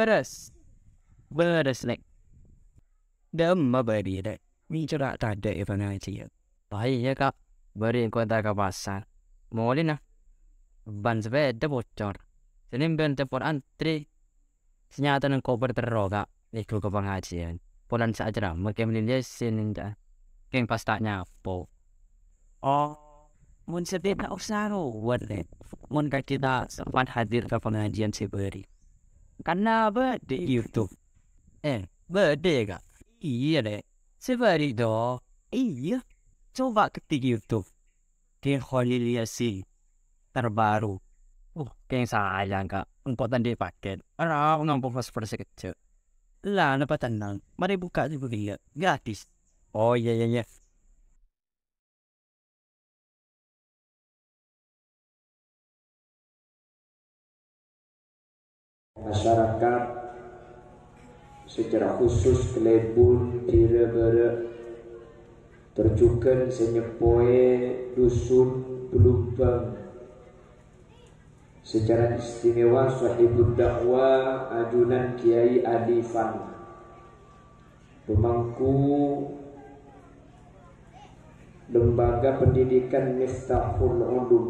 beres beres nek dem beri dek ni cerak tak ada event aja baik ya kak beri kota ke pasar molin nah ban sepeda bocor sini ben telepon antri senyata nang koper terroga ikut ke pengajian polan saja makin menindas sinja keng pas tak nyapo oh mun sepeda usah buat deh mun kita sempat hadir ke pengajian si beri karena berde YouTube berde kak iya deh si beri doh iya coba ketik YouTube keng Khaliliasi terbaru keng sayang kak empotan dia paket orang ngampung pas kecil lah apa tenang mari buka dulu dia gratis oh iya iya masyarakat secara khusus Kelebun Tira-Bere terjukan senyepoe dusun Pelumpang secara istimewa sahibud dakwah ajunan Kiai Adifan pemangku lembaga pendidikan Miftahul Ulum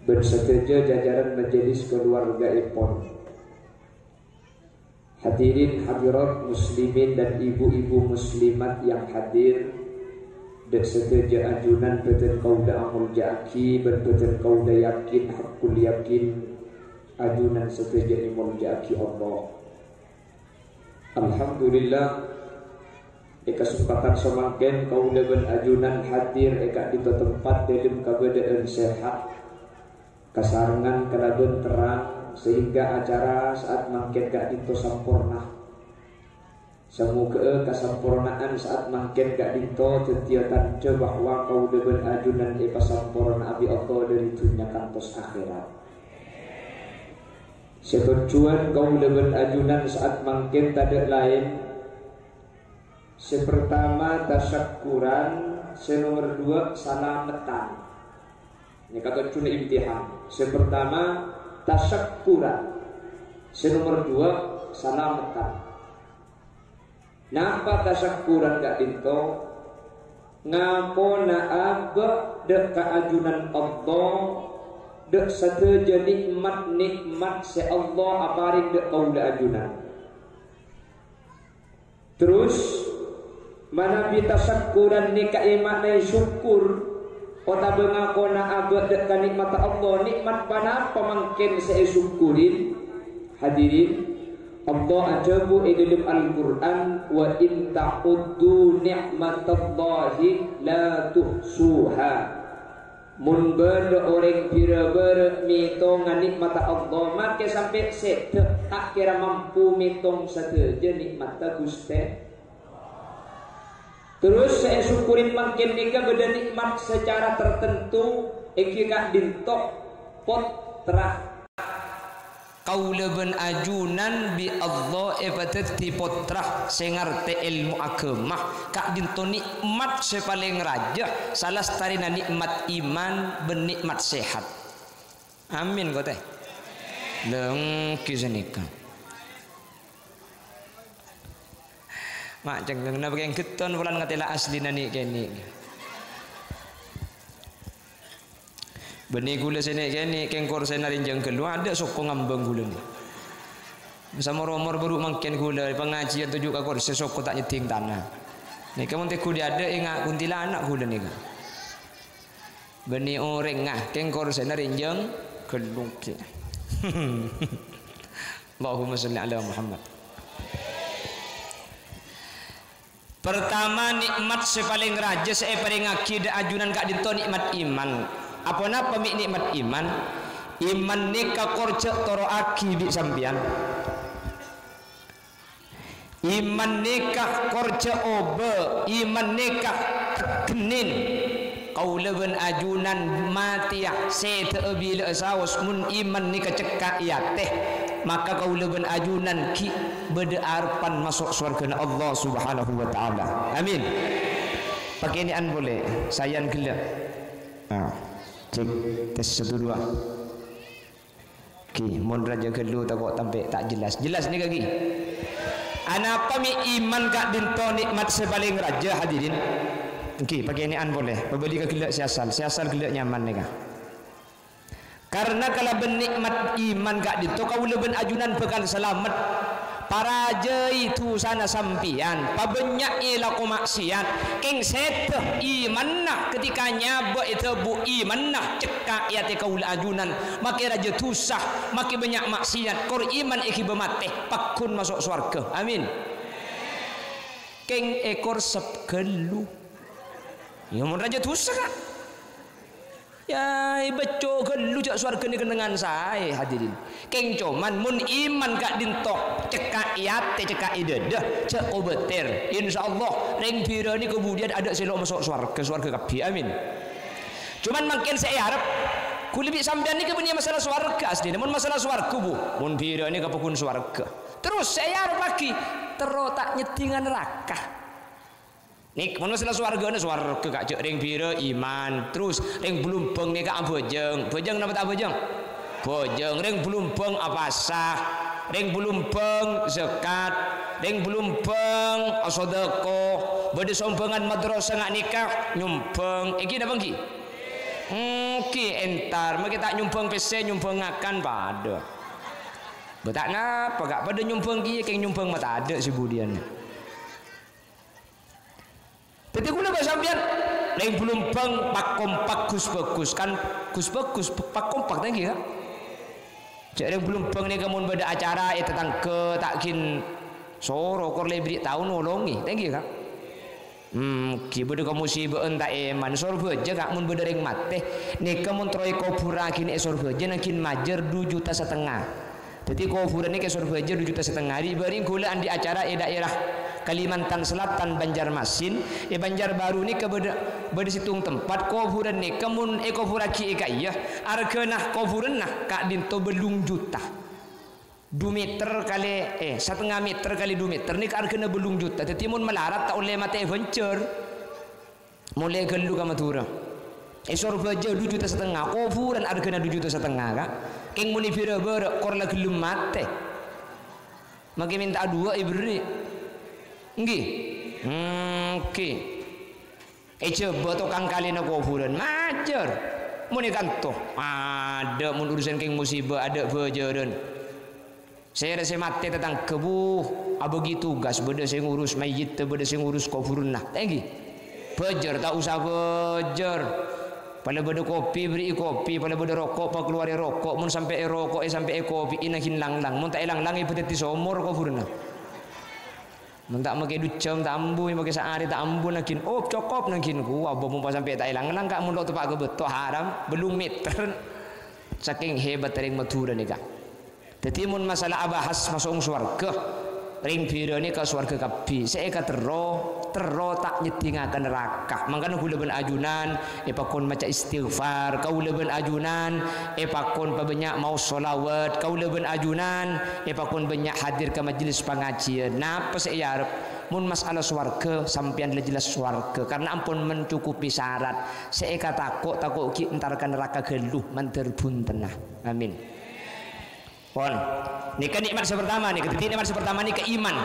bersetuju jajaran majelis keluarga Ipon, hadirin hadirat muslimin dan ibu-ibu muslimat yang hadir, bersetuju ajunan beten kauda amul jaki berbeten kauda yakin hakul yakin ajunan setuju imul jaki Allah. Alhamdulillah eka kesempatan somangken kauda ben ajunan hadir eka di tempat dalam keadaan sehat kasarangan keraben terang sehingga acara saat mangken gak dinto sampurna semoga kesampurnaan saat mangken gak dinto tetiatan ce bahwa kau deben ajunan eka sampurna abi Allah dari dunia kantos akhirat setujuan kau deben ajunan saat mangken tidak lain sepertama tasyakuran senomor 2 salamatan. Ini kata cuna imtihan. Sepertama tasyakuran. Senomor 2 salamatan. Napa tasyakuran gak dinto? Ngapona abah dek keajunan Allah dek sateja nikmat se Allah aparin dek kaula ajunan. Terus mana tasyakuran nika imaknai syukur. Kota bengakona abad dek nikmat Allah nikmat pana pemangkin saya syukurin hadirin Allah ajabu dalam Al-Quran wa in ta'uddu ni'matallahi la tuhsuha mun berde orang pira-pira mitong nikmat Allah make sampai sete tak kira mampu mitong sateja nikmat Gusti. Terus saya syukurin makin nika beda nikmat secara tertentu iki kak dintok pot terah kaula ben ajunan bi Allah ebatati potrah sengarte ilmu agama kak dinto nikmat sepaling raja salah starina nikmat iman ben nikmat sehat amin kok teh lengki senika mak ceng na bageng keton bulan ngatela asli nani kene beni gula sene kene kengkor sene rinjang keluar ada sokong ngambang gula ni sama romor baru mangken gula pengajian tujuh kakor sesok tak nyeting tanah ni kamu teh kudi ada ingat kuntilanak gula ni beni orang ngah kengkor sene rinjang keluar Allahumma salli ala Muhammad. Pertama nikmat sepaling raja saya paling akidah ajunan kak dinto nikmat iman. Apa napa nikmat iman? Iman nikah korcek toro aki di sampian. Iman nikah korcek obe, iman nikah kenin. Kau leben ajunan mati ya sete bila saus mun iman nikah cekak ya teh. Maka kau leben ajunan ki berdearpan masuk surga Allah Subhanahu wa taala. Amin. Pakai inian boleh. Sayan gelap. Cek tes 1 2. Ki, mon raja gelu takut tampek tak jelas. Jelas ni kaki. Anapa mi iman kak dinto nikmat sebaling raja hadirin. Ki, pakai nian boleh. Pembeli ke gelak siasal gelak nyaman ni kak. Karena kalau bernikmat iman kak dinto kau leben ajunan bekal selamat. Para raja itu sana sampian pabanyak ilaku maksiat king seteh iman nak ketika nyabak itu bu iman nak cekak iati kaul ajunan maki raja tusah maki banyak maksiat kor iman iki bemateh pakun masuk surga amin king ekor sepkelu ya mun raja tusah kan ya beco gelu jak surga ni kenangan saya hadirin keng cuman mun iman kak dintok cekak iate cekak idedah cek obeter insyaallah ring bira ni kemudian ada selok masuk surga kapi amin cuman makin saya harap kulibik sampean ni kepunya masalah surga asli mun masalah surga bu mun bira ni kepukun surga terus saya harap lagi terotak nyetingan neraka nik mun masalah surga kak cek ring bira iman terus ring blumpeng ni kak bojeng napa tak bojeng ring blumpeng apa sah ring blumpeng zakat ring blumpeng sedekah bade sompengan madrasah ngak nikah nyumpeng iki napa ki ki entar maki tak nyumpeng pese nyumpeng akan pada betak napa gak pada nyumpeng ki keng nyumpeng mata ada si budian jadi kula sampean ring blumpeng pak kompak gus bagus kan gus bagus pak kompak tadi kan cek ring blumpeng ni kamun beda acara tentang ke takin soro kor lebih tahu nolongi tadi kan ki beda kamu si beun tak eman sor beja kak mun beda ring mate ni kamun troy kopura kini sor beja nakin majer 2,5 juta jadi kuburan ini ke surga aja 2,5 juta di baring gulaan di acara daerah Kalimantan Selatan Banjarmasin Banjarbaru ini ke beda situng tempat kuburan ini kemun kuburan ki eka iya arkenah kuburan nah kak dinto belung juta 2 meter kali 1,5 meter kali 2 meter ini arkenah belung juta jadi mun melarat tak oleh mata adventure mulai gelu kamatura surga aja 2,5 juta kuburan arkenah 2,5 juta kak keng muni pira ber kor la gelum mate maki minta dua ibri nggih oke coba tukang kali na kuburan majer muni kanto ada mun urusan keng musibah ada bejeran saya rasa mate tentang kebuh abagi tugas beda saya ngurus mayit beda saya ngurus kuburan nah thank bejer tak usah bejer pada beda kopi beri kopi pada beda rokok pak keluar rokok mun sampai rokok sampai kopi inakin lang-lang mun tak lang-lang ipet somor kuburna mun tak make ducem tak ambu make saari tak ambu nakin oh cokop nakin ku abo mun sampai tak lang-lang kak mun lo tepak ke beto haram belum meter saking hebat ring matura ni kak dadi mun masalah abahas masuk swarga ring biro ni ke swarga kapi saya ka tero tak nyetingakan neraka makanya kula ben ajunan pakon maca istighfar kau leben ajunan pakon banyak mau solawat kau leben ajunan pakon banyak hadir ke majelis pengajian napa saya arep mun masalah swarga sampean jelas swarga karena ampun mencukupi syarat saya takut ki entarkan neraka geluh manterbun tenah amin pon nikah nikmat pertama nih ketiga nikmat pertama nih keiman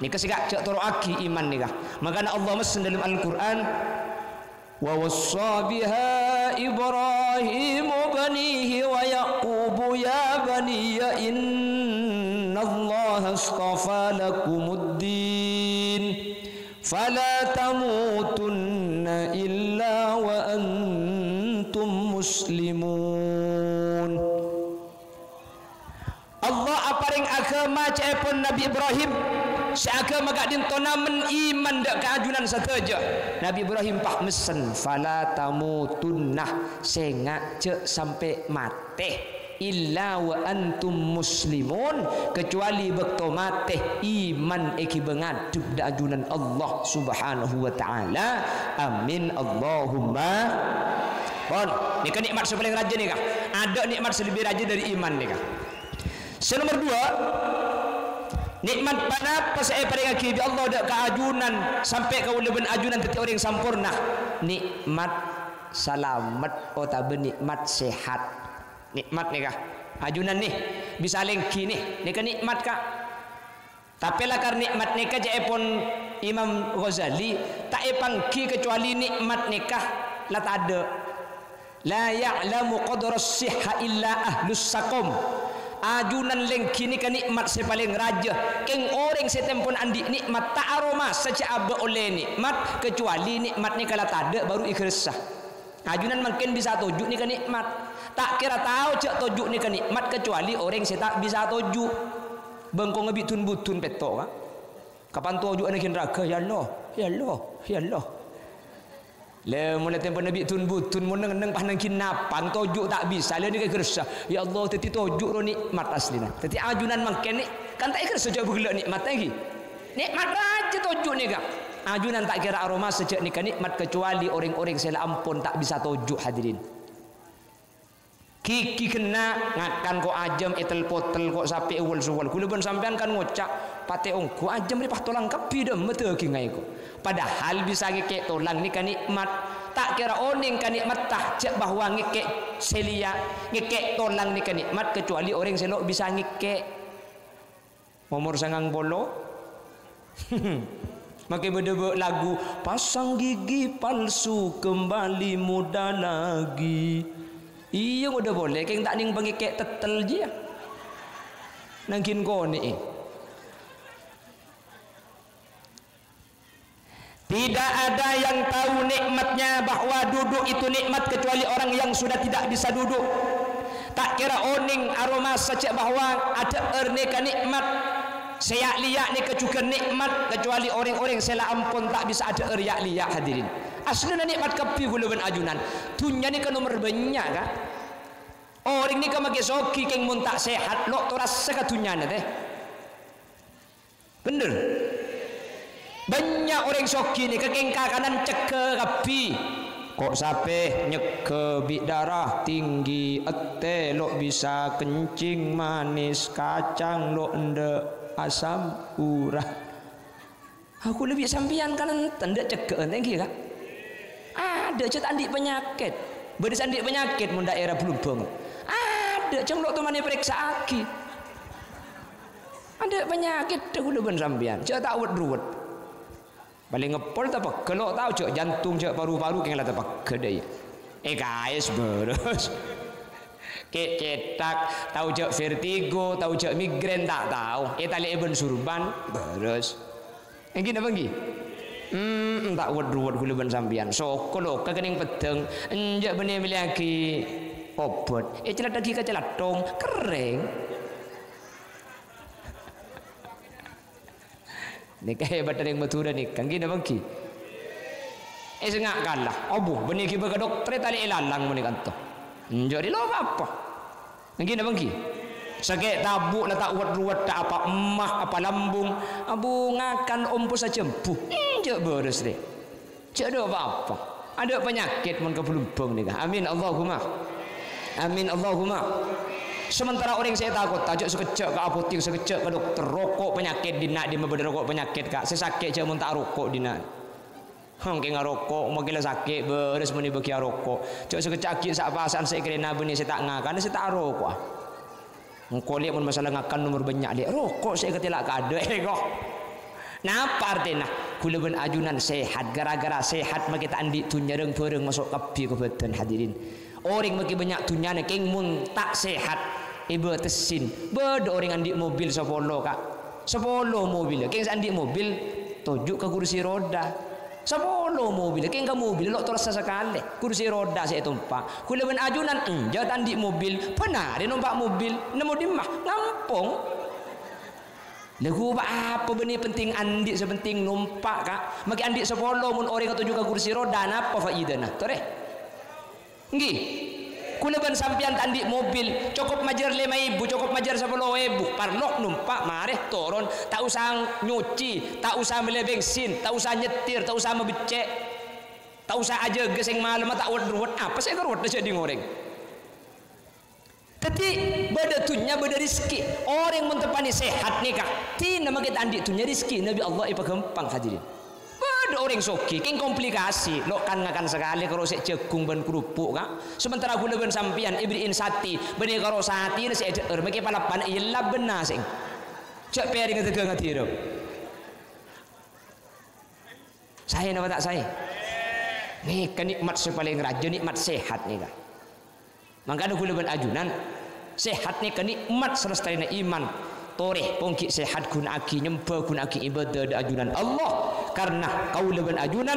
nikah sigak cek toro aki iman nikah makanya Allah mesen dalam Al-Quran wa wassa biha Ibrahim banihi wa Yaqub ya baniya inna Allah astafa lakumuddin fala tamutunna illa wa antum muslimun Allah aparing agama cepon Nabi Ibrahim seagama gak dintona iman dak keajunan sateja Nabi Ibrahim pah mesen fala tamutunnah sengak cek sampai mate illa wa antum muslimun kecuali bekto mate iman eki bengaduk dak ajunan Allah subhanahu wa ta'ala amin Allahumma pon nikah nikmat sepaling raja nikah ada nikmat selebih raja dari iman nikah nomor 2 nikmat panapa saya pada kaki Allah dak keajunan sampai kau leben ajunan teti orang sampurna nikmat selamat atau nikmat sehat nikmat nikah ajunan nih bisa lengki nih kan nikmat kak. Tapi lah karena nikmat nikah pun Imam Ghazali tak pangki kecuali nikmat nikah lah tak ada. La ya'lamu qadra as-sihha illa ahlus saqam. Ajunan lengki ni kan nikmat saya paling raja. Keng orang setempun andi nikmat tak aroma sejak aba oleh nikmat kecuali nikmat ni kalau tak ada baru ikhlasah. Ajunan makin bisa tujuk ni kan nikmat. Tak kira tahu cak tujuk ni kan nikmat kecuali orang saya tak bisa tujuk. Bengkong ngebitun butun petok kan. Kapan tujuk anak neraka ya Allah, ya Allah, ya Allah. Le mulai tempat nabi tun butun mun neng panang kinapang tojuk tak bisa le ni ke kersa ya Allah teti tojuk ro nikmat aslina teti ajunan mangken ni kan tak kersa jauh bergelak nikmat lagi nikmat aja tojuk ni kak ajunan tak kira aroma sejak nikah nikmat kecuali orang-orang sela ampun tak bisa tojuk hadirin kiki kena ngakan kok ajam etel potel kok sapi awal suwal kula pun sampean kan ngocak pate ongko ajam ni pah tolang kapi dah mete ki ngai ko padahal bisa ngekek tolang ni kan nikmat tak kira oning kan nikmat tak cek bahwa ngekek selia ngekek tolang ni kan nikmat kecuali orang selok bisa ngekek umur sangang bolo makai berdebuk lagu pasang gigi palsu kembali muda lagi. Iya udah boleh, keng tak ning pengikek tetel je ya. Nangkin kau ni. Tidak ada yang tahu nikmatnya bahwa duduk itu nikmat kecuali orang yang sudah tidak bisa duduk. Tak kira oning aroma saja bahwa ada erneka nikmat. Seyak liak ni kecuka nikmat kecuali orang-orang sela ampun tak bisa ada riak liak hadirin. Aslinya nikmat kepi gula ben ajunan. Tunya ni kan nomor banyak kan. Orang ni kan makin soki keng mun tak sehat lo tu rasa katunya na teh. Bener. Banyak orang soki ni kekeng kanan ceke kepi. Kok sape nyeke bik darah tinggi ete lo bisa kencing manis kacang lo ende asam urah. Aku lebih sampian kanan tanda ceke ente kira. Ada cet andik penyakit. Beri andik penyakit mun daerah belum banget. Ada cemlok tu mana periksa aki. Ada penyakit dah udah ben sampean. Cak tak ruwet. Paling ngepol tak apa. Kalau tahu cak jantung cak paru-paru keng lah tak apa kedai. Guys beres. Kek cetak tahu cak vertigo, tahu cak migrain tak tahu. Tali Ibn Surban beres. Yang gini apa lagi? Tak ruwet gula ben sampean. So kalau kekening pedeng enjak benih miliki obat. Celat lagi ke celat dong kering. Nikah hebat dari yang Madura ni kan gini bangki. Sengak kalah. Abu benih kita ke dokter tali ilalang muni kanto. Enjak di lo apa? Kan gini bangki. Sakit tabuk lah tak ruwet tak apa emah apa lambung. Abu ngakan ompus saja empuh. Enjak beres deh. Cak ada apa-apa. Ada penyakit mun ke pelumpang ni kan. Amin Allahumma. Amin Allahumma. Sementara orang saya takut tajuk sekejap ke apotek sekejap ke dokter rokok penyakit dina di membeda rokok penyakit kak saya sakit je mun tak rokok dina hang ke ngarokok magila sakit beres muni beki rokok cok sekejap akit sak pasan saya kerena beni saya tak ngakan saya tak rokok engko lihat mun masalah ngakan nomor banyak lihat rokok saya ketilak kada kok napa artinya kula ben ajunan sehat gara-gara sehat maka kita andi tu nyereng pereng masuk kapi ke badan hadirin. Orang makin banyak tunyana keng mun tak sehat ibu tesin beda orang andi mobil 10 kak 10 mobil keng andi mobil tujuk ke kursi roda 10 mobil keng ke mobil lo terasa sekali kursi roda saya tumpak kula ben ajunan enjat andi mobil pernah dia numpak mobil nemu di mah ngampung lagu apa benih penting andi sepenting numpak kak makin andi 10 mun orang tujuk ke kursi roda napa faidana tore nggih kula ban sampean tandi mobil cukup majar 5.000 cukup majar 10.000 parlok numpak mareh turun tak usah nyuci tak usah beli bensin tak usah nyetir tak usah membecek tak usah aja geseng malam tak ruwet apa saya ruwet aja di ngoreng tapi beda tunya beda rezeki orang mentepani sehat nikah tina makin andi tunya rezeki Nabi Allah ipa gampang hadirin Ada orang soki, king komplikasi. Lo kan ngakan sekali kalau sek jagung ben kerupuk kan. Sementara gula ben sampian ibriin sati, beni karo sati ni sek eur make palapan illa benar sing. Cek piring tegang hati ro. Saya nama tak saya. Nih kan nikmat paling raja, nikmat sehat nih kan. Mangkana gula ben ajunan sehat nih kan nikmat selesainya iman. Toreh pongki sehat guna aki nyembah guna aki ibadah da ajunan Allah karena kau leben ajunan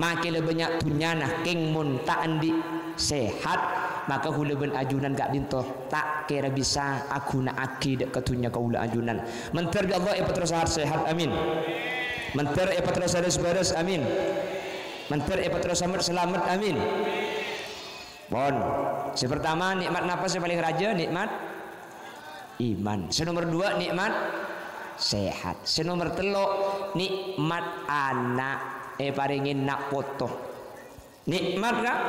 makin banyak tunyana keng mun tak andi sehat maka kau leben ajunan gak dinto tak kira bisa aku na aki dak ketunya kau le ajunan menter Allah terus sehat amin menter terus beres amin menter terus selamat amin bon si pertama nikmat napa sih paling raja nikmat iman. Senomor 2 nikmat sehat. Senomor 3 nikmat anak paringin nak foto. Nikmat kan?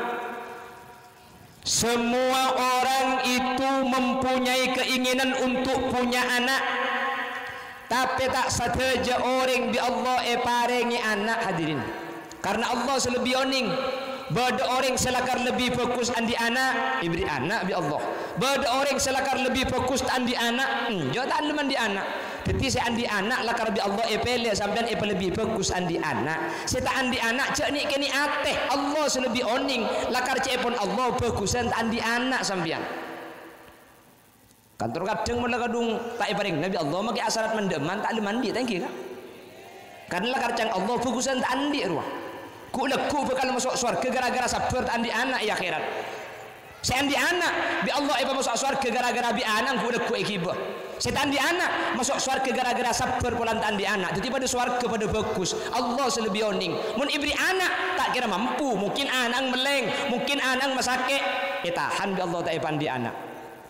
Semua orang itu mempunyai keinginan untuk punya anak. Tapi tak saja orang di Allah paringi anak hadirin. Karena Allah selebih oning. Bada orang selakar lebih fokus andi anak, ibri anak bi Allah. Bada orang selakar lebih fokus andi anak, jauh tak leman di anak. Jadi saya andi anak lakar bi Allah epele sampean lebih fokus andi anak. Saya tak andi anak cek ni kini ateh Allah selebih oning lakar cek pun Allah fokusan andi anak sampean. Kantor kadang malah kadung tak ibaring Nabi Allah maki asarat mendeman tak mandi tangki kan. Karena lakar cang Allah fokusan tak andi ruah. Ku leku bakal masuk surga gara-gara sabar andi anak ya akhirat. Saya andi anak bi Allah iba masuk surga gara-gara bi anak ku leku ikibah. Saya andi anak masuk surga gara-gara sabar polan andi anak. Jadi pada surga pada bagus. Allah selebih oning. Mun ibri anak tak kira mampu, mungkin anak meleng, mungkin anak masake. Tahan bi Allah tak andi anak.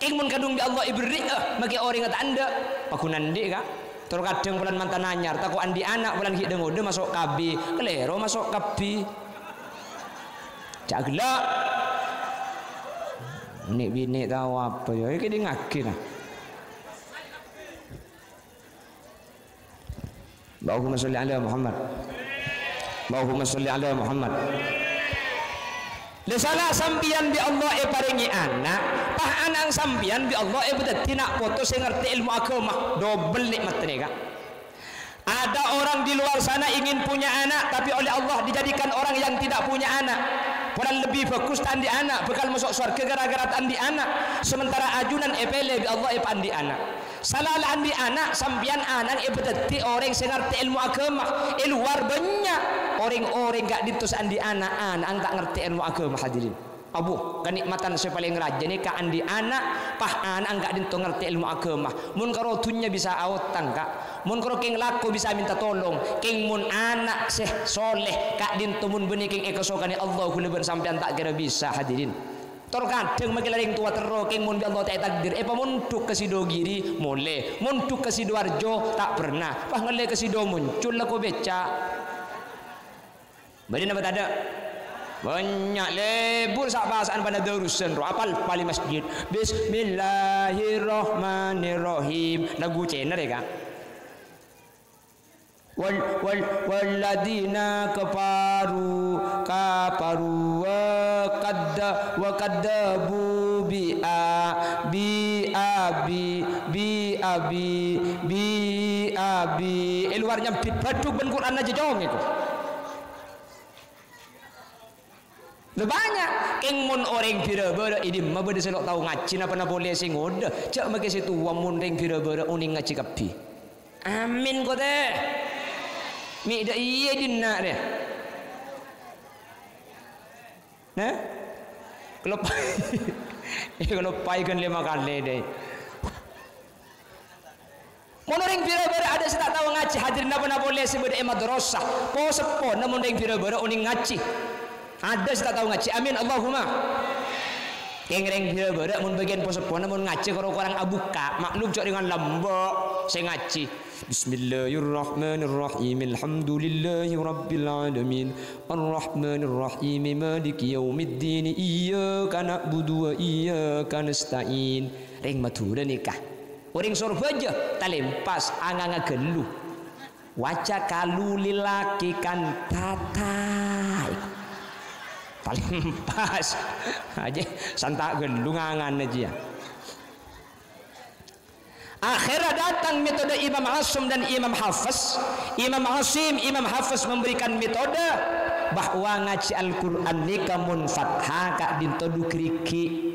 King mun kadung bi Allah ibri maki orang kata anda pakunan dik ka. Terus kadang bulan mantan anyar takut andi anak bulan hidung udah masuk kabi kelero masuk kabi cak gelak nek bini tahu apa ya ini dia ngaki lah Allahumma sholli ala Muhammad Allahumma sholli ala Muhammad Lesala sampian bi Allah paringi anak, pah anang sampian bi Allah bedati nak foto sing ngerti ilmu agama, double nikmat ni kak. Ada orang di luar sana ingin punya anak, tapi oleh Allah dijadikan orang yang tidak punya anak. Padahal lebih fokus tandi anak, bakal masuk surga gara-gara tandi anak. Sementara ajunan epele bi Allah andi anak. Salah andi anak sampian anak bedati orang sing ngerti ilmu agama, luar banyak. Orang-orang gak ditus andi anak tak ngerti ilmu agama hadirin. Abu kenikmatan saya paling raja ni ka andi anak pah anak gak dintu ngerti ilmu agama. Mun karo tunya bisa awatan kak. Mun karo king laku bisa minta tolong. King mun anak seh soleh kak dintu mun benih king ekosokani Allah kuleban sampean tak kira bisa hadirin. Terkadang magilaring tua terro king mun bi Allah tak takdir. Muntuk ke Sidogiri boleh. Muntuk ke Sidoarjo tak pernah. Pah ngele ke Sido muncul lah ko beca. Beri nama tak ada banyak lebur sak bahasaan pada darusan apal pali masjid Bismillahirrahmanirrahim lagu cener ya kan waladina kafaru wa kaddabu bi abi luarnya batu ben Quran aja jong itu. Banyak king mun orang pira-pira ini mah bade selok tahu ngaji apa na boleh sing ngoda cak make situ wamun ring pira-pira uning ngaji kapi amin ko teh mi da iya dinna deh nah kalau pai kan 5 kali deh mun ring pira-pira ada sing tak tahu ngaji hadirin apa na boleh sing bade madrasah po sepo namun ring pira-pira uning ngaji ada saya tahu ngaji amin Allahumma kengreng bila-bila mun bagian posepona mun ngaji kalau orang abuka maklum cok dengan lembok saya ngaji Bismillahirrahmanirrahim alhamdulillahi rabbil alamin arrahmanirrahim maliki yaumiddin iyyaka na'budu wa iyyaka nasta'in ring madura nikah orang surga aja talempas anganga gelu Waca kalu lilaki kan tatai. Paling pas aja santak gelungangan aja. Akhirnya datang metode Imam Asim dan Imam Hafiz. Imam Asim, Imam Hafiz memberikan metode bahwa ngaji Al-Quran ni kamun fathah kak dintodu kriki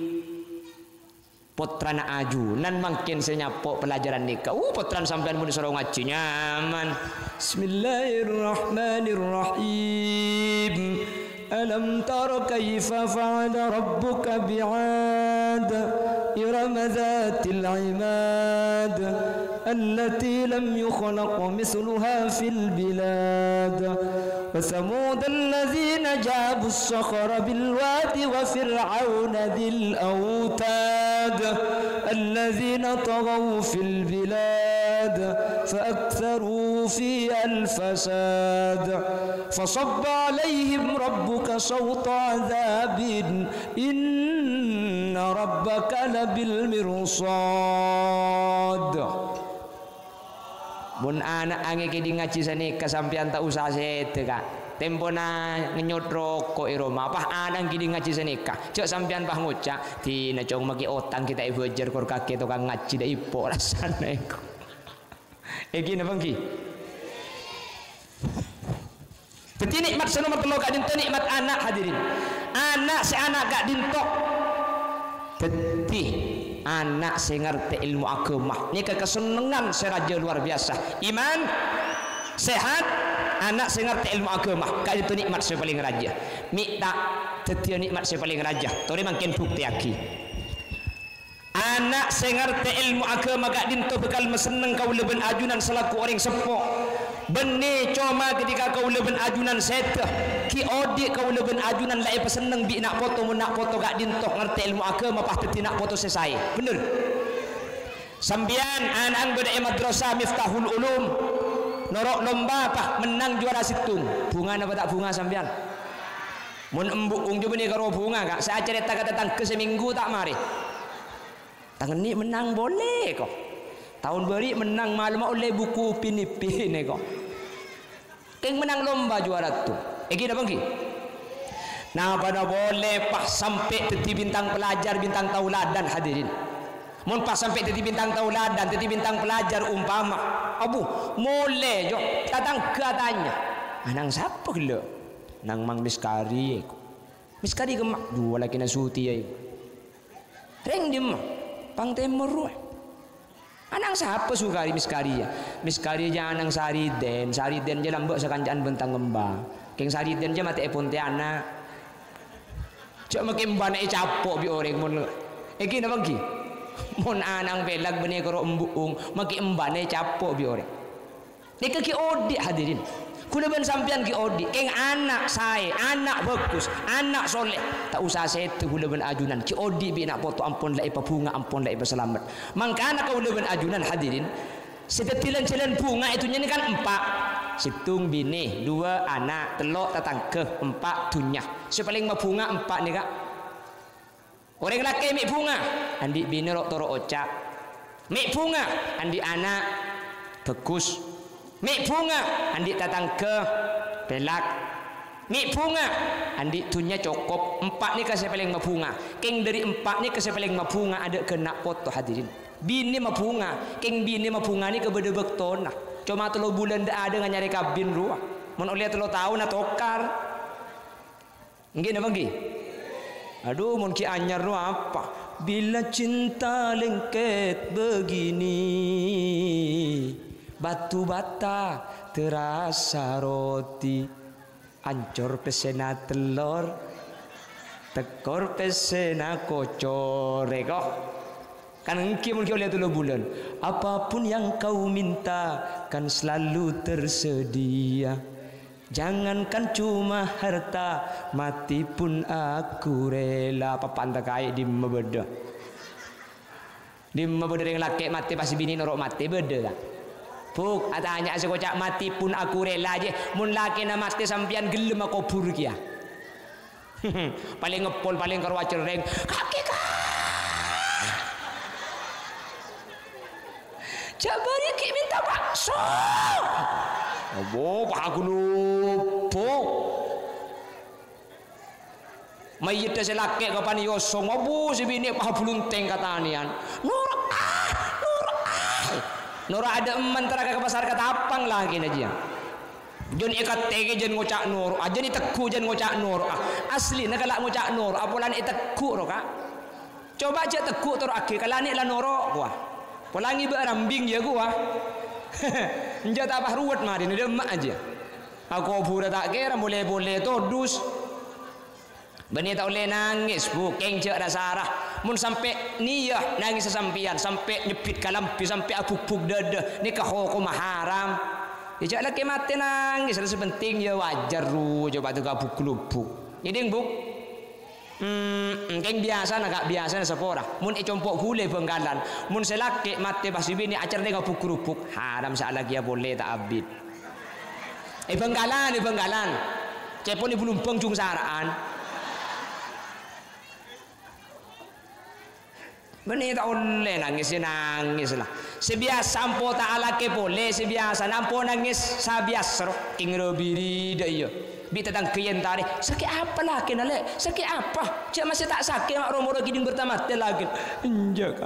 potrana ajunan makin senyapok pelajaran nikah. Potran sampean mun disuruh ngaji nyaman. Bismillahirrahmanirrahim. Alam tara kaifa fa'ala rabbuka bi'ad إرم ذات العماد التي لم يخلق مثلها في البلاد وثمود الذين جابوا الصخر بالواد وفرعون ذي الأوتاد الذين طغوا في البلاد فأكثروا فيها الفساد فصب عليهم ربك صوت عذاب إن ربك بالmirsad. Mun anak ange kedi ngaji sani kesampian tak usah sete kak. Tempona ngenyot rokok iroma apa anak kedi ngaji sani kak. Cok sampian pah ngucak tina cong maki otang kita ibujer kor kaki tukang ngaji dah ipo rasana eko. Eki napa ki? Beti nikmat nomor telu kak dinto nikmat anak hadirin. Anak si anak kak dinto. Beti anak sing ngerti ilmu agama ini kesenengan seraja luar biasa. Iman sehat anak sing ngerti ilmu agama kak itu nikmat saya paling raja. Minta dadi nikmat saya paling raja. Tori makin bukti lagi. Anak sing ngerti ilmu agama kak dinto bekal meseneng kau leben ajunan selaku orang sepuh. Benih cuma ketika kau leben ajunan setah ki odi kau leben ajunan lai peseneng bi nak foto mun nak foto gak dintok ngerti ilmu agama pah teti nak foto selesai bener. Sambian anak beda madrasah Miftahul Ulum norok lomba pah menang juara situng bunga apa tak bunga sambian mun embuk coba ni karo bunga kak saya cerita kata tentang ke seminggu tak mari tangan ni menang boleh kok tahun beri menang malam oleh buku pinipin kok keng menang lomba juara tu eki apa ki nah pada boleh pas sampai teti bintang pelajar bintang tauladan hadirin mun pas sampai teti bintang tauladan teti bintang pelajar umpama abu boleh jo datang katanya anang siapa gelo nang mang miskari miskari gemak dua laki nasuti ya reng dim pang temur anang siapa sukari miskari ya miskari aja anang sariden je lambok sekanjaan bentang ngembang keng sariden je mati pontianak cok makin banyak capok bi orang mun eki napa ki mun anang pelag benih karo embung makin banyak capok bi orang nek ki odi hadirin kula ben sampean ki odi keng anak saya anak bagus anak soleh tak usah setu kula ben ajunan ki odi bi nak foto ampun lai bunga ampun lai selamat mangkana kau ben ajunan hadirin setetilan-tilan bunga itu nya kan 4 situng bini 2 anak telok tetangga 4 dunya sepaling mah bunga 4 nih kak orang laki mik bunga andi bini rok toro ocak mik bunga andi anak bagus mik bunga andi tetangga belak mik bunga andi dunya cukup 4 nih kasih paling mabunga keng dari 4 nih kasih paling mabunga ada kena foto hadirin bini mabunga keng bini mabunga nih kebedebek tona cuma 3 bulan dah ada nyari kabin ruah mun oleh 3 tahun atau tokar nggih napa nggih aduh mun ki anyar ruah apa bila cinta lengket begini batu bata terasa roti ancur pesena telur tekor pesena kocor kok kan engki mungkin oleh 3 bulan apapun yang kau minta kan selalu tersedia jangankan cuma harta mati pun aku rela papan takai di mebeda yang laki mati pasti bini norok mati beda lah buk atanya sekocak mati pun aku rela aja mun laki na mati sampian gelem aku kubur kia paling ngepol paling karwa cereng kaki Jabari ki minta bakso Abo aku lupa. Mayit se laki kapan yosong obo si bini paha bulunteng katanian. Nur ada eman teraga ke pasar kata apang lagi aja. Jon ikat tege jen ngocak nur, aja ni teku jen ngocak nur. Asli nak kalak ngocak nur, apalan teku ro kak. Coba aja teku tur akhir kalau ni lah noro gua. Pelangi berambing je gua. Njat apa ruwet mari ni demak aja. Aku pura tak kira boleh-boleh todus. Bani tak boleh nangis bu, kengcek dah sarah. Mun sampai niyah nangis sesampian, sampai nyepit kalampi, sampai apuk-puk dada. Ni hukum haram. Ya cak laki mati nangis, ada sepenting ya wajar ru, coba tu kapuk kelupuk. Jadi bu, keng biasa nak biasa na sepora. Mun icompok gule benggalan, mun selaki mati pasti bini acar dia kapuk kelupuk. Haram saat lagi ya boleh tak abid. Benggalan. Cepon ni belum pengjung saraan. Benih tak boleh nangis lah. Sebiasa ampo tak alake boleh sebiasa nampo nangis sabiasa roh king robiri dah iya. Bi tetang kian tarik sakit apa lah kena le sakit apa cak masih tak sakit mak romo giding bertama lagi enjak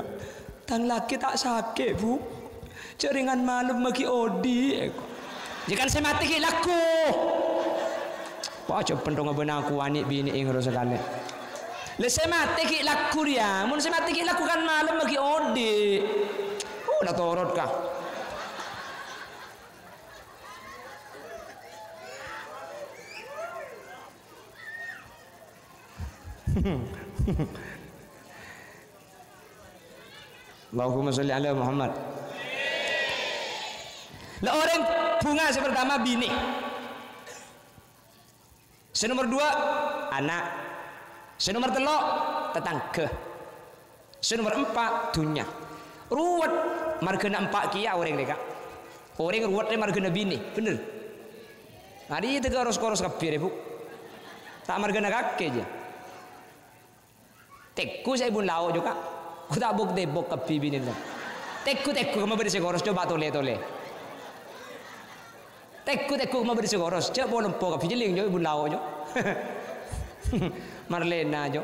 tang laki tak sakit bu ceringan malam maki odi jika saya mati ki laku wah coba pendong benaku anik bini ingro sekali. Le saya mati ki laku dia, mun saya mati ki laku kan malam bagi ode. Dah torot kah? Allahumma sholli ala Muhammad. Lah orang bunga yang pertama bini. Nomor 2 anak. Nomor 3 tetangga. Nomor 4 dunia. Ruwet margana 4 kia orang deka. Orang ruwet ni margana bini, bener. Hari itu koros kabir bu. Tak margana kaki je. Teku saya pun lau juga. Ku tak buk debok kapi bini lah. Teku kamu beri sekoros coba tole. Teku kamu beri sekoros coba boleh pok kapi jeling jo pun lau jo. Marlena jo.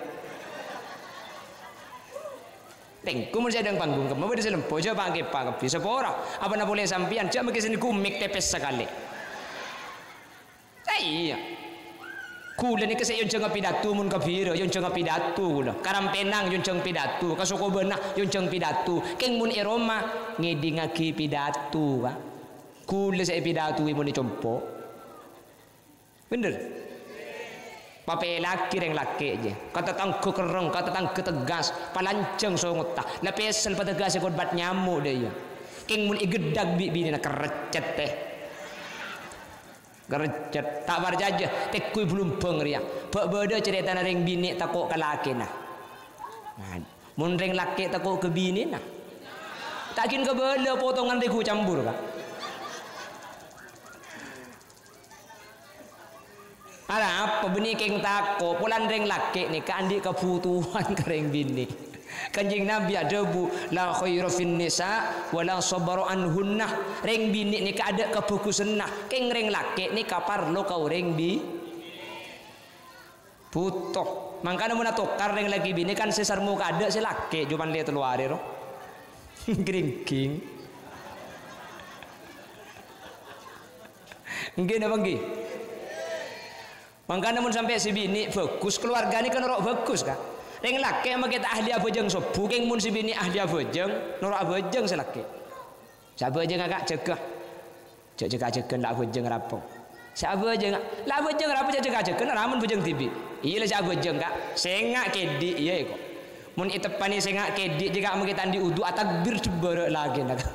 Tengku mun saya dang panggung kamu beri selempo coba angke pak kapi sepora. Apa nak boleh sampian coba mungkin sini kumik tepes sekali. Iya. Kula ni kasi yung tiyang pidatu mun kapiro, yung tiyang pidatu kula. Karampenang yung tiyang pidatu, kasuko benah yung tiyang pidatu. Keng mun iroma ngedi ngaki pidatu ka. Kula sa pidatu mun icompo. Bener. Pape laki reng laki je. Kata tangko kereng, kata tangko tegas, palanceng songot ta. Lapesel pategas ikut bat nyamuk dia. Keng mun igedag bini na kerecet teh. Gercet tak barjajah tekui belum pengria bak beda cerita ring bini takut ke laki nah mun ring laki takut ke bini nah takin ke bela potongan deku campur kah ada apa bini keng takut pulan ring laki ni ke andi kebutuhan ke ring bini Kanjeng Nabi ada bu la khairu fin nisa wala sabaru anhunna ring bini ni ka ada kebukusan nah keng ring laki ni kapar lo kau ring bi butuh mangkana mun tukar ring lagi bini kan sesarmu ka ada si laki cuman lihat luar ro gringking nggih napa nggih mangkana mun sampai si bini bagus keluarga ni kan ora bagus kah ring laki sama kita ahli abojeng sobu keng mun si bini ahli abojeng norak abojeng selaki siapa aja ngagak cegah cegah lah abojeng rapo siapa aja ngak lah abojeng rapo cegah ramun bojeng tibi iya lah siapa aja ngak sengak kedi iya kok mun itepani sengak kedi jika mau kita andi udu atakbir sebarek lagi nak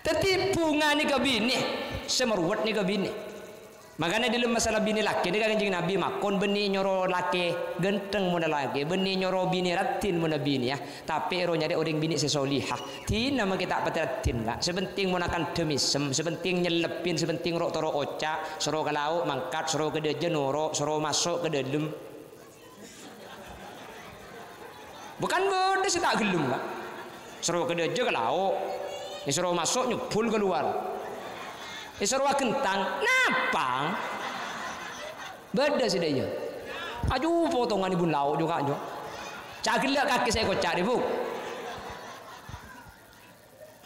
tapi bunga ni ke bini semeruat ni ke bini makanya dalam masalah bini laki ni kan Kanjeng Nabi makon beni nyoro laki genteng muna laki beni nyoro bini ratin muna bini ya tapi ero nyari orang bini sesolihah tina mah kita patiratin enggak sepenting munakan demisem sepenting nyelepin sepenting rok toro oca soro ke lauk mangkat soro ke deje noro soro masuk ke dalam bukan bodoh sih tak gelum enggak Suruh ke deje ke lauk. Suruh masuk nyebul keluar. Suruh kentang napang. Beda sih dia. Aju potongan ibu lauk juga aja. Cak gelak kaki saya kocak ibu.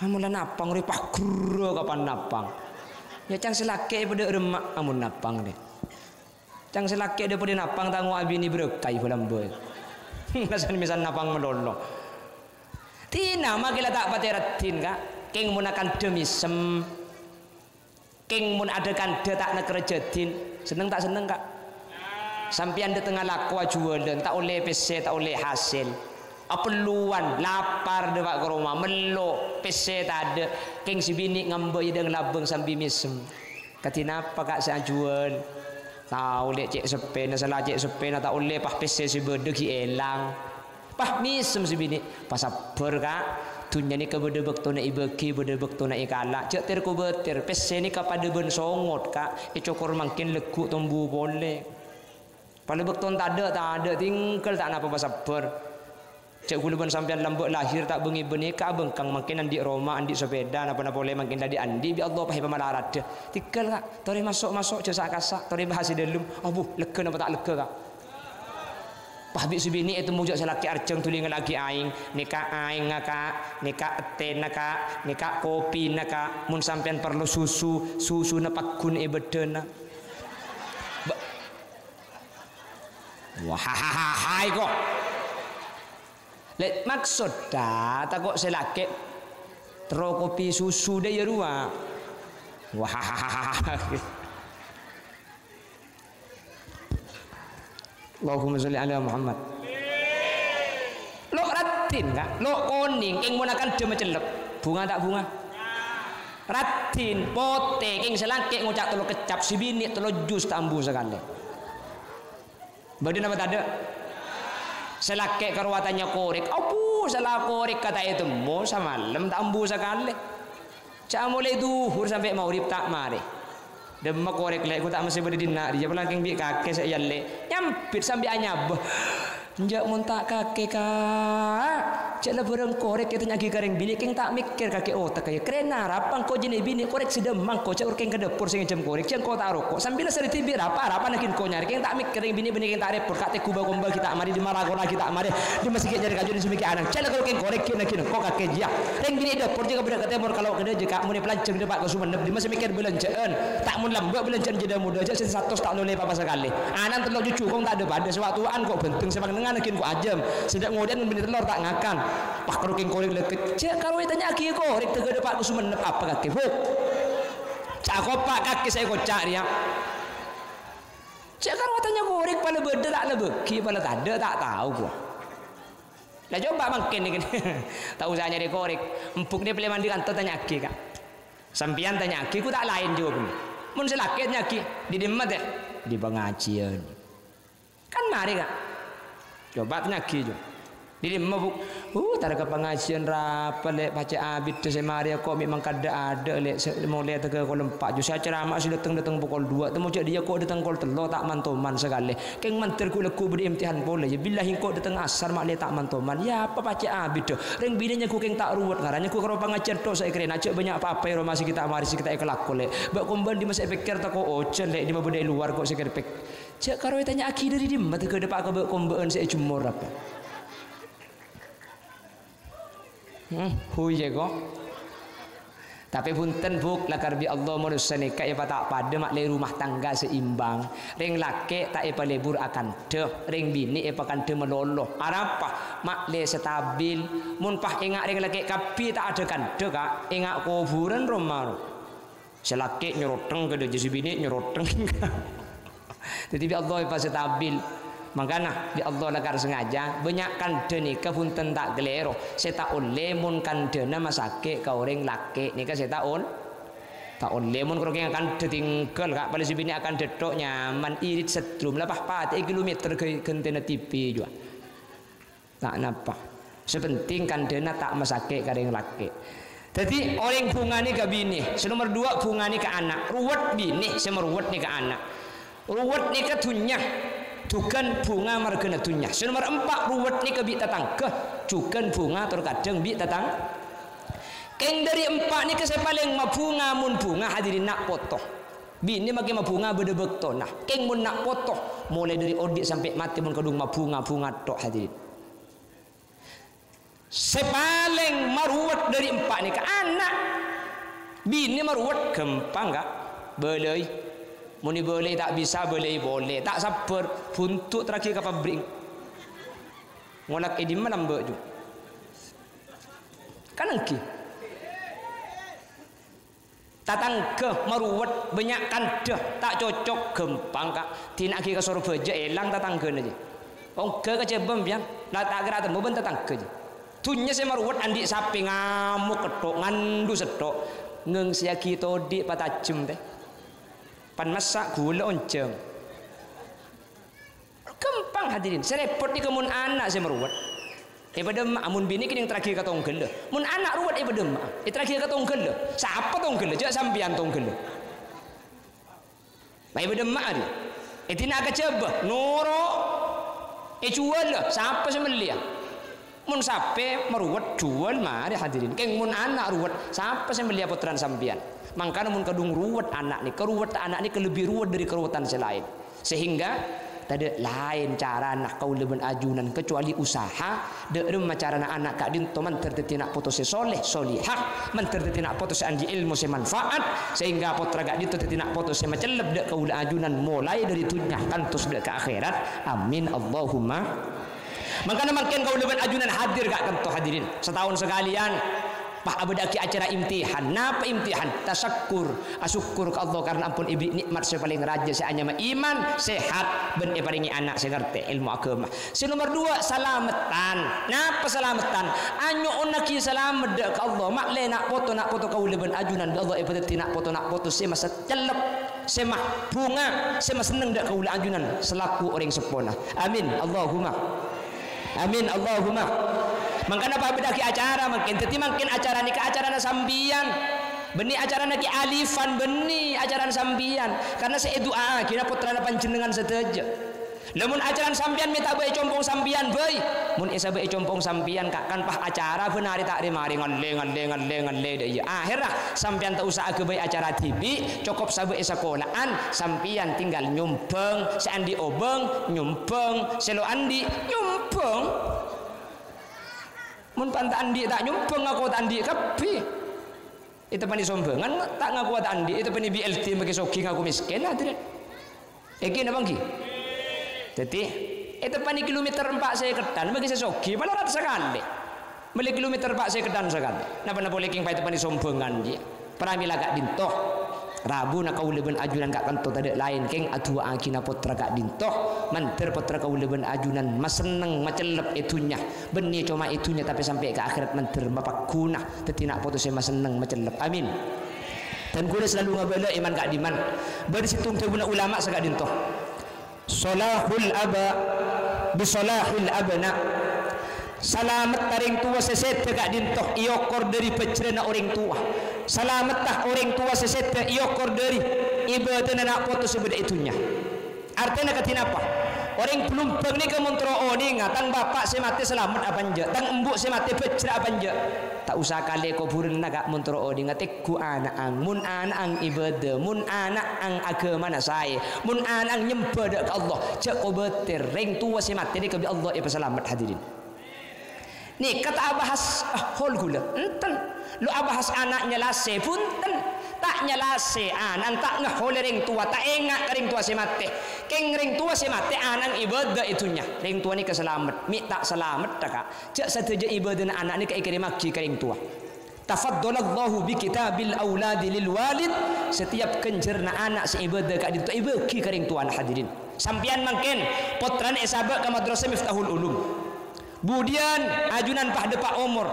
Mula napang ripah guru kapan napang. Ya cang selake pada remak amun napang deh. Cang selake daripada napang tangguh abini berkai dalam boy. Nasan misal napang melolo. Tina makila tak pateratin kak. King munakan demisem. King mun adakan de tak nak kerjatin. Seneng tak seneng kak. Sampian de tengah laku jualan tak oleh PC tak oleh hasil. Peluan lapar de pak ke rumah melok PC tak ada. King si bini ngambil dengan labeng sambil misem. Katina apa kak saya jual. Tahu lek cek sepen salah cek sepen tak oleh pah PC si bedegi elang. Pah misem si bini pas sabar kak dunia ni kepada bekto nak ibeki kepada bekto nak ikalak cek ter ko beter PC ni kepada ben songot kak cokor makin legu tumbuh boleh pada bekto tak ada tinggal tak napa pas sabar cek gula ben sampean lambuk lahir tak bengi benika bengkang makin andi Roma andi sepeda napa boleh makin tadi andi bi Allah pahi pamalarat tinggal kak tori masuk cek sak tori bahas delum abuh lega napa tak lega kak pahbik subini itu mujak selaki arceng tulingan lagi aing nikah aing kak nikah eten kak nikah kopi kak mun sampean perlu susu napak kun ibedena wah hai kok lek maksud dah takut selaki tero kopi susu dia ya ruah wah Allahumma sholli ala Muhammad. Lo ratin kak, lo koning, king munakan de mecelep, bunga tak bunga? Ratin, pote, king selangkik ngucap telo kecap, si bini telo jus tambu sekali. Badan apa tak ada? Selakik kerwatannya korek, apu salah korek kata itu mau sama lem tambu sekali. Cak mulai duhur sampai maghrib tak mari. Demak korek lek aku tak mesti berdina dia pelangking bi kakek saya lek nyampit sampai anyab njak muntak kakek kak cak lebereng korek kita nyagi kareng bini king tak mikir kakek otak kayak kerena rapang kau jenis bini korek sedemang kau cak urking ke dapur sing jam korek cak kau taruh kok sambil seri tibir apa nakin kau nyari king tak mikir bini king tak repot kak teku bagombal kita amari di maragona kita amari di masih nyari kajuan semiki anak cak kalau king korek nakin kau kakek dia reng bini dapur juga bedak ketemur kalau kena jika muni pelanceng depak ke sumenep di masih mikir belanjaan tak mun lambak belanjaan jeda muda aja 100 tak boleh apa sekali anak telur cucu kau tak ada pada sewaktuan kok bentung semang nakin ku ajam sedang kemudian bini telur tak ngakan pak keruking korek leket cek kalau ditanya aki korek tegak depan ku sumenep apa kaki huk cak kopak kaki saya kocak dia cek kalau tanya korek pada beda tak lebeki pada tak ada tak tahu gua lah coba makin ni tak usah nyari korek empuk dia pilih mandi kantor tanya aki kak sampian tanya aki ku tak lain juga mun selakit nyaki di demat ya di pengajian kan mari kak coba nyaki juga di mabuk tak ada pengajian rapa lek baca abid tu semari kok memang kada ada lek mulai tega kol 4 ju saya ceramah sudah datang pukul 2 temu cak dia kok datang kol 3 tak mantoman sekali keng mantir ku leku beri imtihan boleh ya billahi kok datang asar mak le tak mantoman ya apa baca abid tu reng bininya ku keng tak ruwet ngarannya ku karo pengajian tok saya kira acak banyak apa-apa ya masih kita mari kita ikelak lek bak komban di masa pikir tak kok ocen lek di mabudai luar kok saya kira cak karo tanya aki dari di mata ke depan ke bak komban saya jumur apa huye kok tapi punten buk lakar bi Allah manusia nikah ya tak pada mak le rumah tangga seimbang ring laki tak epa lebur akan de ring bini epa kan de meloloh arapa mak le stabil mun pah ingat ring laki kapi tak ada kan de kak ingat kuburan rumah selaki nyeroteng ke de bini nyeroteng jadi bi Allah epa stabil makanya di Allah lakar sengaja banyakkan deni kepunten tak gelero saya tak lemon kan dena masake kau orang laki ni kan saya tak lemon kalau yang akan ditinggal kak paling sibini akan detok nyaman irit setrum lah pat kilometer ke kentena TV juga tak napa sepenting kan dena tak masake kau orang laki jadi orang bunga ni ke bini nomor 2 bunga ni ke anak ruwet bini saya meruwet ni ke anak ruwet ni ke dunia Tukan bunga margana dunya. Nomor 4 ruwet ni ke bi tatang ke cukan bunga terkadang bi tatang. Keng dari 4 ni ke saya paling mabunga mun bunga hadirin nak potong. Bini makin mabunga bedebek to nah. Keng mun nak potong mulai dari odik sampai mati mun kadung mabunga tok hadirin. Saya paling maruwet dari 4 ni ke anak. Bini maruwet gampang enggak? Boleh. Muni boleh tak bisa boleh tak sabar buntuk terakhir ke pabrik ngolak di mana mbak tu kan angki tatangga maruwet banyak kandah tak cocok gampang kak tinak ke Surabaya elang tatangga aja ongga ke Jebem pian lah tak kira temu ben tatangga aja tunya saya maruwet andi sapi ngamuk ketok ngandu setok ngeng siaki todi patajem teh pan masak gula onceng gampang hadirin serepot di kemun anak saya meruwet daripada mak amun bini kini yang terakhir kata onggel mun anak ruwet daripada mak terakhir kata onggel siapa tonggel jak sampian tonggel daripada mak dia tina kecebah nuro jual siapa semelia mun sape meruwet jual mari hadirin keng mun anak ruwet siapa semelia putran sampian mangkana mun kadung ruwet anak ni keruwet anak ni kelebih ruwet dari keruwetan selain sehingga tadi lain cara nak kau leben ajunan kecuali usaha derem cara anak kak din toman terteti nak foto soleh solihah man terteti nak foto anji ilmu semanfaat sehingga potra kak din terteti nak foto maceleb dek kau ajunan mulai dari dunia kantos dek ke akhirat amin Allahumma makanya makin kau leben ajunan hadir kak kanto hadirin setahun sekalian Pak abadaki acara imtihan. Napa imtihan? Tasakkur, asyukur ke Allah karena ampun ibri nikmat saya paling raja saya hanya iman sehat ben paringi anak saya ngerti ilmu agama. Si nomor 2 salamatan. Napa salamatan? Anyo onaki selamat ke Allah. Mak le nak foto kau leben ajunan ke Allah ibadat nak foto saya masa celep saya mah bunga saya mah seneng dak kau ajunan selaku orang sepona. Amin Allahumma. Amin Allahumma. Mangkana apa beda ki acara makin teti makin acara ni ke acara sambian beni acara lagi alifan beni acara sambian karena saya doa kira putra panjenengan seteja lamun acara sambian minta bae compong sambian bae mun isa bae compong sambian kak kan pah acara benari tak mari ngalle deui akhirah sambian tak usah ke bae acara TV cukup sabe sekolahan sambian tinggal nyumpeng seandi obeng nyumpeng selo andi nyumpeng mun panta andi tak nyumpeng ngaku tak andi kapi itu pani sombongan tak ngaku tak andi itu pani BLT bagi soki ngaku miskin hadirin iki napa nggih dadi itu pani kilometer 4 saya kedan bagi saya soki malah rat sekali beli kilometer 4 saya kedan sekali napa boleh king itu pani sombongan dia pramila gak dintoh Rabu nak kau leben ajunan kak kanto tadi lain keng adua akina potra kak dintoh manter potra kau leben ajunan mas seneng macelep itunya benih cuma itunya tapi sampai ke akhirat manter bapak guna tetinak foto saya mas seneng macelep amin dan gue selalu ngabala iman kak diman bersitung teguna ulama sekak dintoh solahul aba bisolahil abna salamet taring tua seset kak dintoh iokor dari pecrena orang tua salamet tah orang tua seset iokor dari ibadah nak foto sebeda itunya artinya katina apa orang belum pernah ke montro oni ngatang bapak saya mati selamat apa anje tang embuk saya mati pecra apa anje tak usah kali kuburin naga montro oni ngatek ku anak ang mun anak ang ibadah mun anak ang agama na saya mun anak ang nyembah ke Allah cek ko beter ring tua saya mati ni ke Allah ya selamat hadirin nih kata abahas hol gula enten lu abahas anaknya lase punten tak nyalase anan tak ngahol ring tua tak enggak ring tua si mate keng ring tua si mate anan ibadah itunya ring tua ni keselamat mi tak selamat tak cak sateja ibadah anak ni kaikiri maki ke ring tua tafaddalallahu bi kitabil auladi lil walid setiap kenjerna anak si ibadah ka dintu ibeki ke ring tua hadirin sampian mangken potran esabak ke madrasah Miftahul Ulum budian ajunan pah depak umur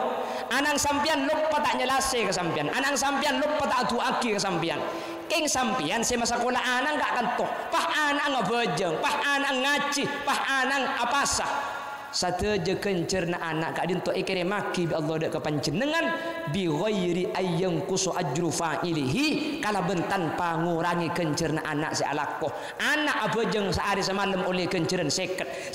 anang sampian lupa tak nyelase ke sampian anang sampian lupa tak atu aki ke sampian keng sampian saya masa sekolah anang gak kantoh pah anang ngebejeng pah anang ngaji pah anang apasah satu je kencerna anak kak dinto ikere maki bi Allah dak kepanjenengan bi ghairi ayyang kusu ajru fa'ilihi kala bentan pangurangi kencerna anak si alako anak abejeng sehari semalam oleh kenceran seket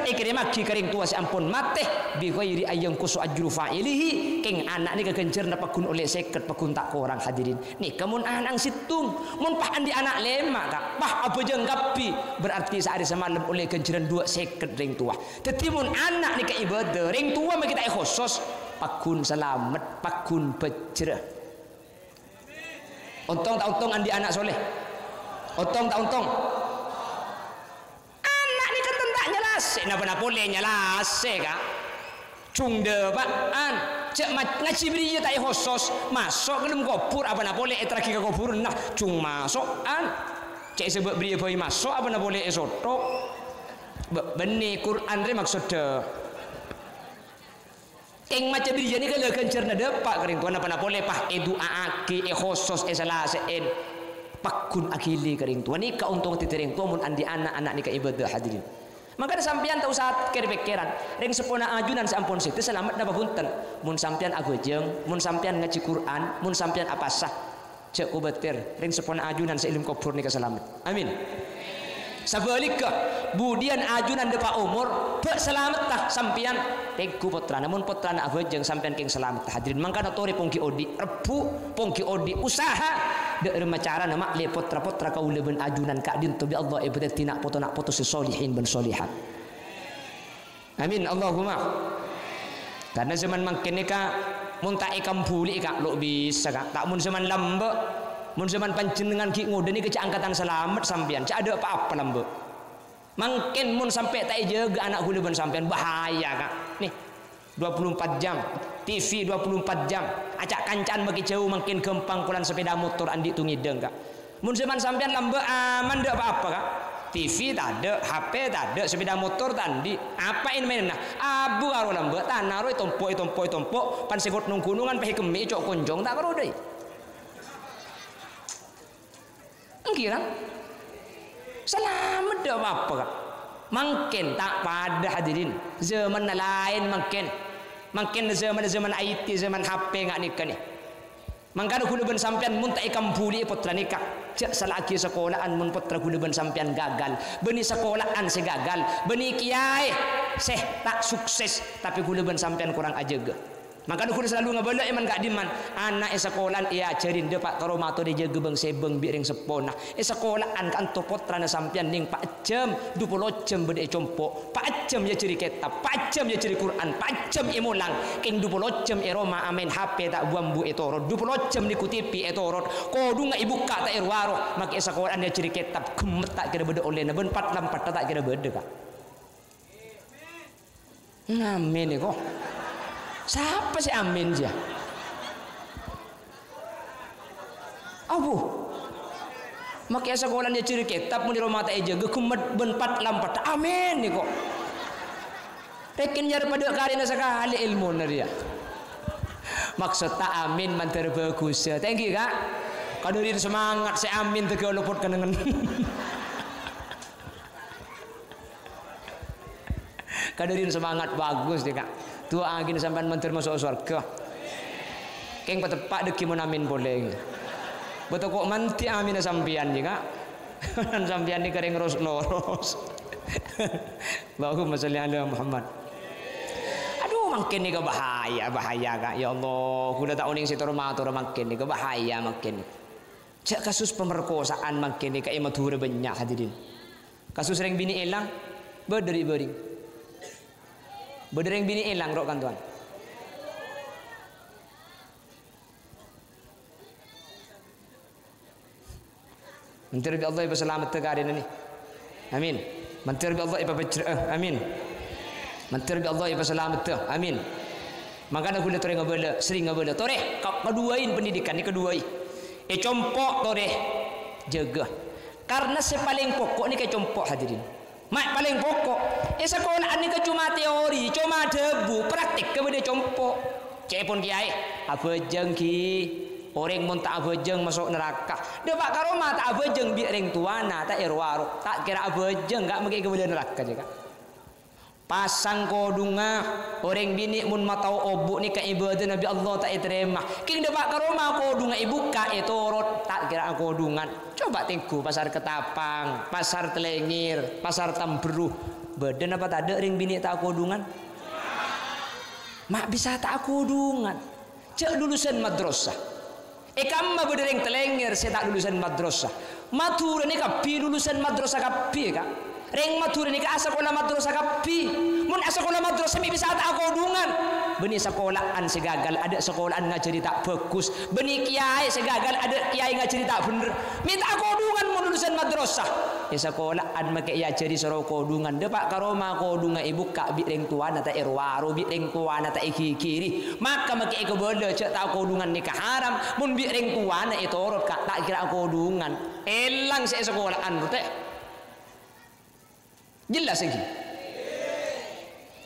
ikere maki kering tua si ampun mate bi ghairi ayyang kusu ajru fa'ilihi king anak ni kekencerna pakun oleh seket pakun tak korang hadirin nih kamun anang situng mun pah andi anak lema kak pah abejeng kapi berarti sehari semalam oleh kenceran dua seket ring tua tetimun anak ni ke ibadah ring tua mah kita khusus pakun selamat pakun pecera untung tak untung andi anak soleh untung tak untung anak ni kan tak nyelase napa boleh nyelase kak cung debaan cek ngaji beri tak khusus masuk ke dalam kubur apa nak boleh terakhir ke kubur nah cung masuk cek sebab beri boy masuk apa nak boleh esotok benih Quran re maksud de ing macam beri ni kalau kencerna depak kering tuan apa boleh pah edu aaki khusus salasen pakun akili kering tuan ni kauntung titering tuan mun andi anak-anak ni ka ibadah hadirin maka sampean tak usah kira-pikiran ring sepona ajunan sampun situ selamat napa punten mun sampean agojeng mun sampean ngaji Quran mun sampean apa sah cek ubatir ring sepona ajunan seilim kubur ni keselamat amin sebaliknya budian ajunan depa umur selamat tah sampian tegu putra namun putra nak abejeng sampian king selamat hadirin mangkana tori pongki odi rebu pongki odi usaha de remacara nama le putra kaula ben ajunan kak din bi Allah ibadat nak foto solihin ben solihat amin Allahumma karena zaman mangkin ni kak mun tak ikam buli kak lo bisa kak tak mun zaman lambe mun zaman panjenengan ki ngoden iki cak angkatan selamat sampean cak ada apa-apa lambe mungkin mun sampai tak jaga anak gula ben sampean bahaya kak nih 24 jam TV 24 jam acak kancan bagi jauh makin gempang kulan sepeda motor andi tu ngideng kak mun zaman sampean lambe aman dak apa-apa kak TV tak ada HP tak ada sepeda motor tandi apa ini mainan abu karo lambe tanah roi tompok pan segot nung gunungan peh kemi cok konjong tak karo deui kira selamat dah apa kak makin tak pada hadirin zaman lain makin zaman IT zaman HP ngak nikah ni mangkana kula ben sampean mun tak ikam buli putra nikah cak salaki sekolahan mun putra kula ben sampean gagal beni sekolahan se gagal beni kiai seh tak sukses tapi kula ben sampean kurang ajaga makanya kudu selalu ngabala iman gak diman anak sekolah ia ajarin dia pak karo mato dia jaga bang sebeng biring sepona sekolahan kan to potrana sampean ning pak jam 20 jam bede compok pak jam ya ciri kitab pak jam ya ciri Quran pak jam imulang king 20 jam Roma amen HP tak buambu etorot 20 jam dikutipi etorot kodu ngak ibu kak tak irwaro mak sekolahan ya ciri kitab gemet tak kira bede oleh ben 4 lampat tak kira bede kak ngamen kok siapa sih amin dia? Abu, makai sekolah dia ciri kitab mun di rumah tak aja, gekemet benpat lampat. Amin ni kok. Rekin jar pada karina sekali ilmu dia. Maksud tak amin mantar bagus. Thank you kak. Kadurin semangat saya amin tega luput kenangan. Kadurin semangat bagus deh kak. Tua angin sampai menteri masuk surga. Keng petepak deki mun amin boleh. Betul kok manti amin sampian juga. Dan sampian ni kering loros. Bahu masalah Allah Muhammad. Aduh makin ni bahaya kak. Ya Allah, kuda tak uning situ rumah makin ni bahaya makin. Cak kasus pemerkosaan makin ni kak matur banyak hadirin. Kasus ring bini elang berderi. Bedereng bini elang rok kan tuan. Menteri Allah ibu selamat tegari ni. Amin. Menteri Allah ibu bercerah. Amin. Menteri Allah ibu selamat te. Amin. Maka aku lihat orang ngabala, sering ngabala. Toreh, kau keduain pendidikan ni keduai. Compok toreh jaga. Karena sepaling pokok ni ke compok hadirin. Mak paling pokok sekolah ni ke cuma teori cuma debu praktik ke benda compok cepon kiai apa jengki orang mun tak abejeng masuk neraka dia pak karoma tak abejeng bi ring tuana tak irwaro tak kira abejeng gak mungkin ke benda neraka juga pasang kodunga orang bini mun matau obuk ni ka ibadah Nabi Allah tak terima king dapat ke rumah kodunga ibu ka etorot tak kira kodungan coba tengku pasar Ketapang pasar Telengir pasar Tamberuh badan apa tak ada ring bini tak kodungan mak bisa tak kodungan cek lulusan madrasah kamma beda ring Telengir saya tak lulusan madrasah matur ni kapi lulusan madrasah kapi ka Reng matur ni ka sekolah madrasah kapi. Mun sekolah madrasah mi bisa tak kodungan. Beni sekolahan segagal ada sekolahan ngajari tak bagus. Beni kiai segagal ada kiai ngajari tak bener. Minta kodungan mun lulusan madrasah. Ya sekolahan make ya jadi soro kodungan. Depak karoma kodungan ibu kak bi reng tuana ta irwaro bi reng tuana ta iki kiri. Maka make iko bodo cek tak kodungan nikah haram. Mun bi reng tuana itu orot kak tak kira kodungan. Elang se sekolahan teh. Jelas lagi.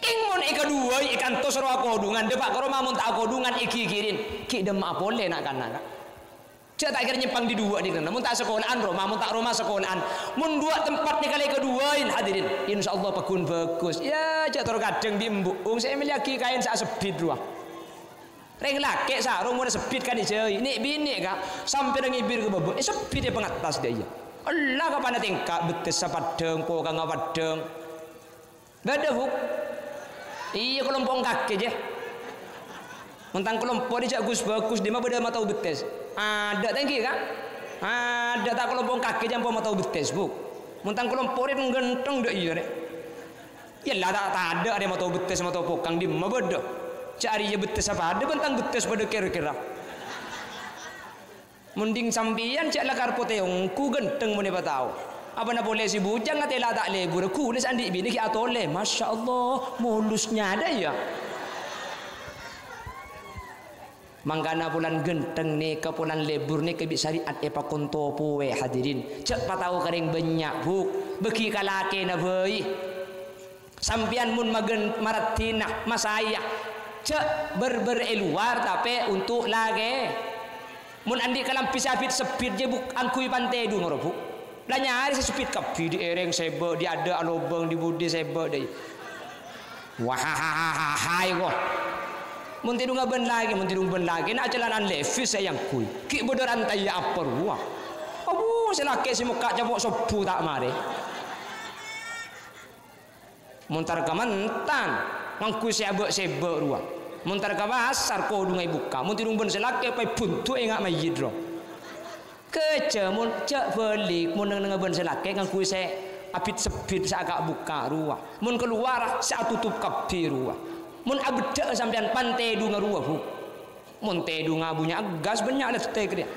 King mon ika dua ikan tos ro kodungan depak karo mamun tak kodungan iki kirin. Ki dem apole nak kana. Cek tak kira nyempang di dua di kana. Mun tak sekolahan ro mamun tak rumah sekolahan. Mun dua tempat ni kali keduain hadirin. Insyaallah pakun bagus. Ya cek tor kadang di embung saya miliki kain sak sebit ruah. Reng laki sarung mun sebit kan ijai. Nik bini kak sampai nang ibir ke babak. Sebit pengatas dia. Allah kapan tingkak betes sapadeng po kang apadeng. Beda buk. Iya kelompok kaki je. Mentang kelompok dia Gus bagus dia mah beda mata betes. Ada tangki kak? Ada tak kelompok kaki jampo mata betes buk. Mentang kelompok dia genteng dak iya dek. Ya lah tak ada dia mata betes mata pokang di mah beda. Cari je betes apa ada bentang betes pada kira-kira. Mending sampian cak lah karpo teong ku genteng mana tahu apa nak boleh si bujang nak telah tak lebur ku ni sandi bini ki atole masya Allah mulusnya ada ya mangkana bulan genteng ni ke bulan lebur ni ke syariat epa konto puwe hadirin cak patau kering banyak buk beki kalake na bayi sampian mun magen maratina masaya cak berluar tapi untuk lagi mun andi kalam pisapit sepit je buk angkui pantai du ngoro buk lah nyari sepit kapi di ereng sebe di ada alobeng di budi sebe deh wahahahahai kok mun tidung ben lagi nak celanan levis sayang kui ki bodor antai ya apa ruah abu selake si muka cabok sopu tak mare muntar kementan ngangkui sebe ruah muntar ka pasar ko dungai buka mun tidung ben selake pai buntu engak mayid ro kece mun cek belik mun nang ben selake ngangku se apit sepit sa agak buka ruah mun keluar sa tutup kapi ruah mun abda sampean pantai dunga ruah bu mun te dunga bunya gas banyak lah te dia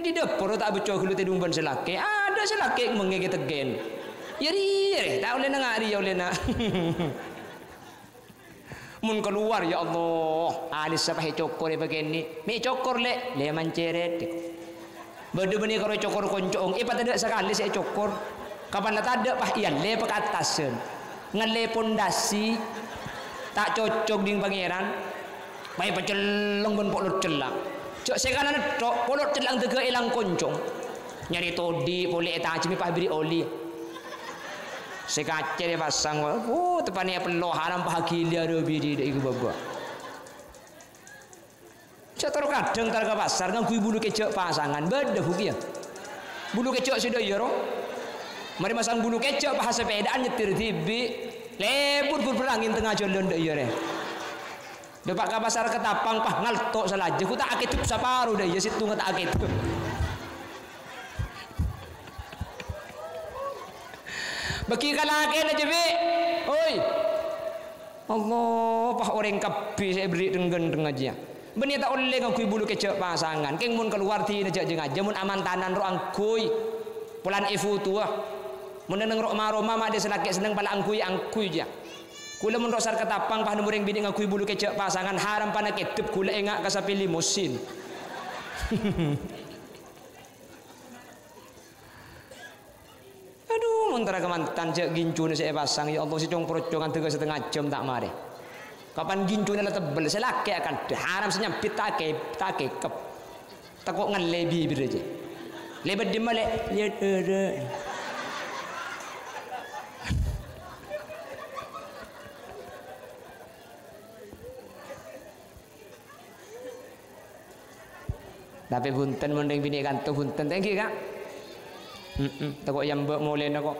di dapur tak beco kelu tidung ben selake ada selake mengege tegen yari tak oleh nang ari oleh nak mun keluar ya Allah alis sampai cokor begini mi cokor le manceret bade beni karo cokor koncong ipat ada sekali saya cokor kapan tak ada pah iya le pak atasen ngale pondasi tak cocok ding pangeran pai paceleng ben polot celang cok sekanan tok polot celang tege ilang koncong nyari todi boleh eta cimi pah beri oli sekace dia pasang tepani peloh haram bahagia ada bidi dak iku baba cator kadang tar ka pasar nganggu bulu kecok pasangan beda hukia bulu kecok sudah ya ro mari masang bulu kecok pas sepedaan nyetir tibi lebur berangin tengah jalan dak ya re depak ka pasar Ketapang pah ngaltok salaje ku tak akitup saparu dah ya situ tak akitup bagi kalake na jebe oi Allah pah orang kapi saya beri denggen aja benih tak oleh ngakui bulu kecek pasangan keng mun keluar ti aja jeung aja mun aman tanan ro angkui pulan ifu tua mun neng ro maroma mak de selake seneng pala angkui ja kula mun rosar Ketapang pah nemureng bini ngakui bulu kecek pasangan haram pana ketep kula engak kasapi limusin aduh muntara kemantan cek gincune saya pasang ya Allah si cong procongan 3 setengah jam tak mare kapan gincune lah tebel selake akan haram senyampit tak kep takut ngale bibir aja lebet di male lihat Tapi punten mending bini kantor punten thank you Kak. Takut yang mbak mulai nak kok.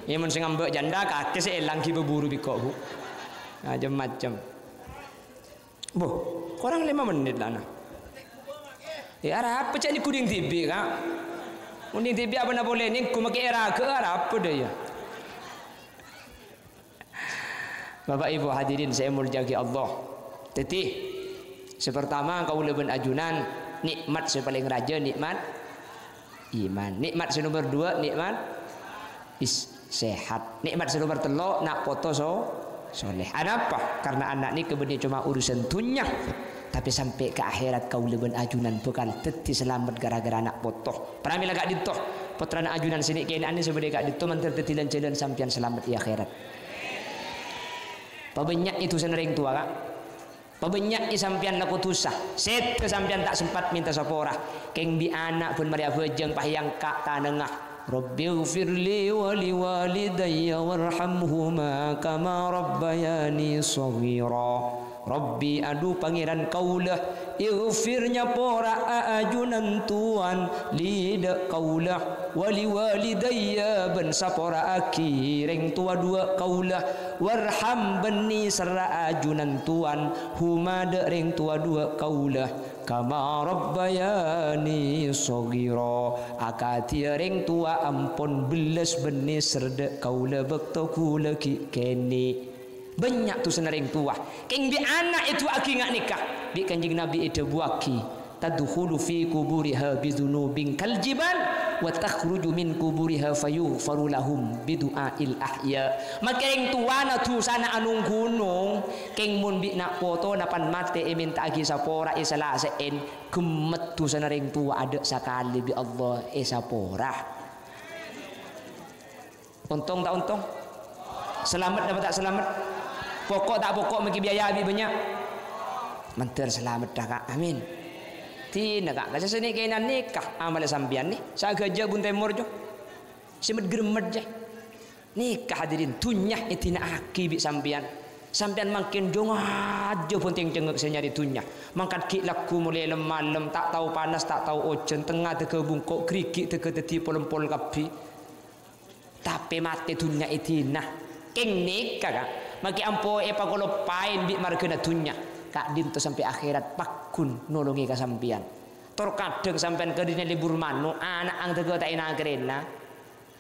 Ini mun sing mbak janda kaki seelang ki berburu bikok bu. Macam-macam. Bu, kurang 5 menit lah nah. Ya arah apa cak ni kuding TV Kak? Kuding TV apa nak boleh ni? Ku makai era ke arah apa dia ya? Bapak Ibu hadirin saya muljaki Allah. Tetih, sepertama kau lebih ajunan nikmat sepaling raja nikmat iman. Nikmat nomor 2 nikmat sehat. Nikmat nomor 3 nak foto soleh. Kenapa? Karena anak ni kebetulan cuma urusan dunia. Tapi sampai ke akhirat kau lebih ajunan bukan teti selamat gara-gara anak foto. Pernah mila gak ditoh putra anak ajunan sini kena ani sebagai gak ditoh mantir tetilan jalan sampian selamat di akhirat. Pabanyak itu senering tua Kak. Pabanyak isampian laku tusah. Set kesampian tak sempat minta sapora. Keng bi anak pun maria bejeng pahyang kak tanengah. Rabbighfirli wa liwalidayya warhamhuma kama rabbayani shaghira. Rabbi adu pangeran kaulah ighfirnya pora ajunan tuan lida kaulah wali walidayya ben sapora akireng tua 2 kaulah warham beni serra ajunan tuan huma de ring tua 2 kaulah kama rabbayani shaghira akati ring tua ampun belas beni serda kaulah bekto kula ki kene. Banyak tu senering tua. Keng bi anak itu aki ngak nikah. Bi kanjing Nabi itu buaki. Tadkhulu fi kuburiha bidhunubin kal jibal wa takhruju min kuburiha fayughfaru lahum bidu'ail ahya. Maka keng tua na tu sana anung gunung. Keng mun bi nak foto napan mate minta agi sapora isala sen gemet tu senering tua ada sakali bi Allah sapora. Untung tak untung? Selamat dapat tak selamat? Pokok tak pokok mungkin biaya habis banyak. Mentir selamat dah Kak. Amin. Tina Kak. Kasa sini kena nikah amal sampian ni. Saya kerja bun temur jo. Semet geremet je. Nikah hadirin tunyah itina aki bi sampian. Sampian makin jong aja pun cengek saya nyari tunyah. Mangkat ki laku mulai malam tak tahu panas tak tahu ojen tengah teke bungkok krikik teke teti pol-pol kapi. Tapi mati tunyah itina. Keng nikah Kak. Maki ampo epa kalau pain bi markena dunya Kak dinto sampai akhirat pakun nolongi kasampian. Tor kadang sampean kedine libur mano anak ang tega tak ina kerena.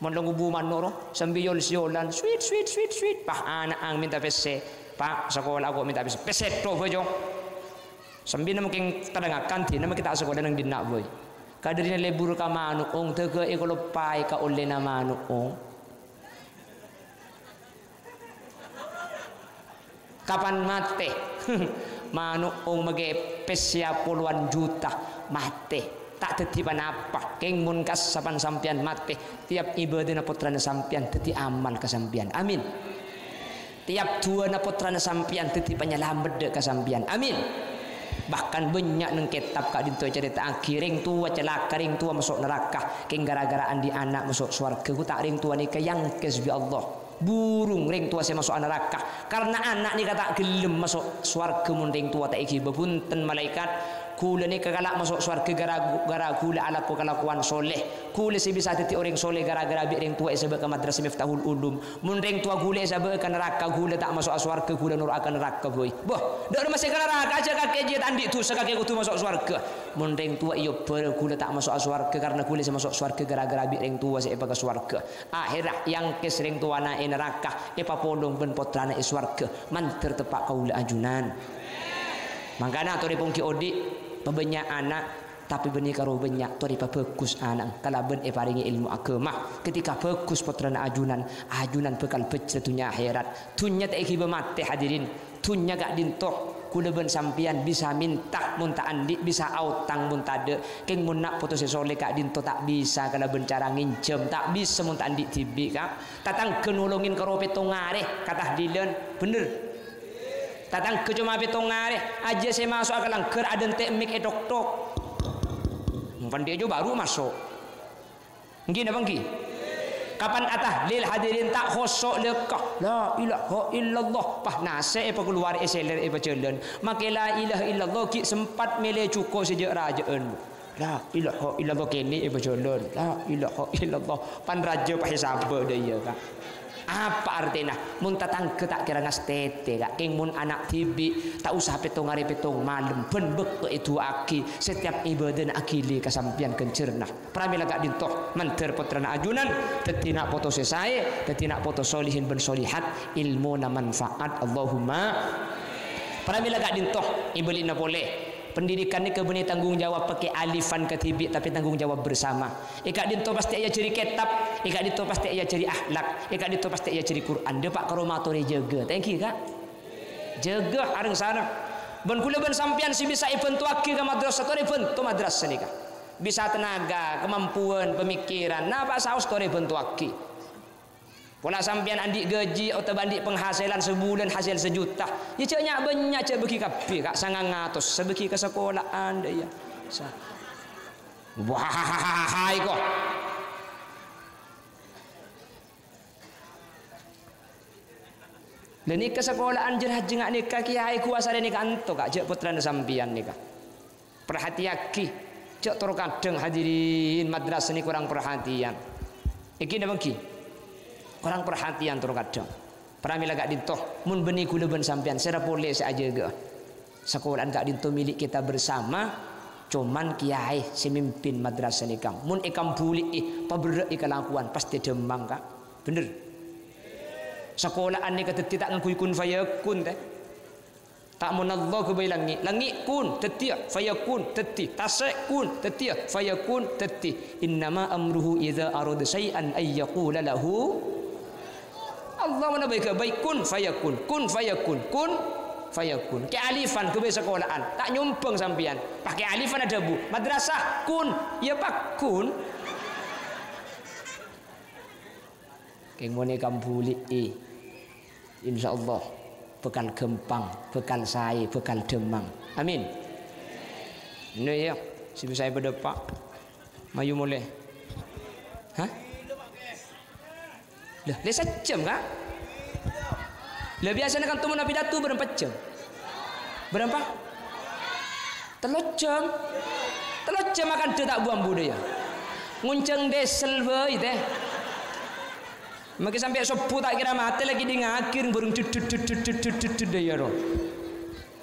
Mon ngubu manoro sambil yol-yolan sweet pak anak ang minta pese. Pak sekolah aku minta pese. Pese to bojo. Sambil mungkin tadanga kantin nama kita sekolah nang dinak boy. Kadine libur ka mano ong tega e kalau pai ka oleh na mano ong. Kapan mati? Manuk ong mage pesia puluhan juta mati. Tak tetipan apa? Keng mun kas sapan sampian mati. Tiap ibadah na putrana sampian teti amal kasampian. Amin. Tiap tua na putrana sampian teti penyelamat de kasampian. Amin. Bahkan banyak neng kitab kak dinto cerita ring tua celaka ring tua masuk neraka. Keng gara-garaan di anak masuk surga. Ku tak ring tua nikah yang kesbi Allah. Burung ring tua saya masuk neraka karena anak ni kata gelem masuk swarga mun ring tua tak iki bebunten malaikat kula ni kagalak masuk swarga gara-gara kula ala kelakuan soleh kula si bisa titi orang soleh gara-gara bi ring tua sebab ke madrasah Miftahul Ulum mun ring tua kula sebab ke neraka kula tak masuk swarga kula nur akan neraka boy boh dak masih ke neraka aja kakek je tandi tu sakake kutu masuk swarga mun ring tua iyo ber kula tak masuk swarga karena kula masuk swarga gara-gara bi ring tua saya ke swarga akhirat yang kes ring tua na neraka epa polong ben potrana iswarga manter tepak kaula ajunan mangkana tori pungki odi pabanyak anak tapi benih karo banyak tori pa bagus anak kala ben paringi ilmu agama ketika bagus potrana ajunan bekal becet dunya akhirat dunya tak iki mati hadirin dunya gak dintoh kula ben sampian bisa minta mun tak andi bisa autang mun tade keng mun nak putus soleh kak dinto tak bisa kala ben cara nginjem tak bisa mun tak andi tibi kak tatang kenolongin karo petong ngareh kata dilen bener tatang ke cuma petong ngareh aja saya masuk akalang ker ada entek mik edok-tok mungkin dia jo baru masuk nggih napa nggih Kapan tahlil hadirin tak khosok lekah. La ilaha illallah. Pah nase apa keluar eseler apa jalan. Maka la ilaha illallah ki sempat mele cukup sejak rajaan. La ilaha illallah kini apa jalan. La ilaha illallah. Pan raja pah sabar dia kan. Apa artinya? Mun tatang ke tak kira ngas tete kak. King mun anak tibi tak usah petong hari petong malam ben bek itu aki setiap ibadah akili kesampian kencernah. Pramila gak dintoh menter putrana ajunan tetina foto selesai tetina foto solihin ben solihat ilmu na manfaat Allahumma. Pramila gak dintoh ibelina boleh. Pendidikan ni kebeni tanggung jawab pakai alifan ketibik tapi tanggung jawab bersama. Ikat dinto pasti ia cari kitab, ikat dinto pasti ia cari akhlak, ikat dinto pasti ia cari Quran. Dia pak karomatori jaga. Thank you kak. Jaga areng sana. Ben kula ben sampian si bisa event tu akhir ke madrasah tu event tu madrasah ni kak. Bisa tenaga, kemampuan, pemikiran. Nah pak saus tu event tu akhir. Pola sampian andik gaji atau bandik penghasilan sebulan hasil sejuta. Ya caknya banyak cak bagi kapi kak 900 sebegi ke sekolahan dia. Wah hai kok. Dan ni ke sekolahan jerah jengak nikah kiai kuasa ni kanto kak cak putra sampian nikah. Perhatiaki cak toro kadang hadirin madrasah ni kurang perhatian. Iki napa ki? Kurang perhatian turun kadang. Pramila gak dintoh mun beni kula ben sampean sera boleh saja ge. Sekolahan gak dintoh milik kita bersama. Cuman kiai si mimpin madrasah ni kam. Mun ikam buli pabrek ikalakuan pasti demang kak. Bener. Sekolahan ni kata tidak ngakui kun fayakun teh. Tak munallah ke langit. Langit kun tetia fayakun teti. Tasik kun tetia fayakun teti. Innama amruhu idza arada syai'an ay yaqula lahu Allah mana baik kun fayakun kun fayakun kun fayakun. Ke alifan ke sekolahan tak nyumpeng sampian. Pakai alifan ada bu. Madrasah kun ya pak kun. Keng mone kampuli insyaallah bekal gempang, bekal sai, bekal demang. Amin. Ini ya, si saya berdepak. Mayu mulai. Hah? Lah, dia sejam kah? Lah biasanya kan temu Nabi Datu berapa jam? Berapa? 3 jam. 3 jam akan dia tak buang budaya. Ngunceng desel we teh. Maka sampai sepuh tak kira mati lagi di ngakir burung dut dia ro.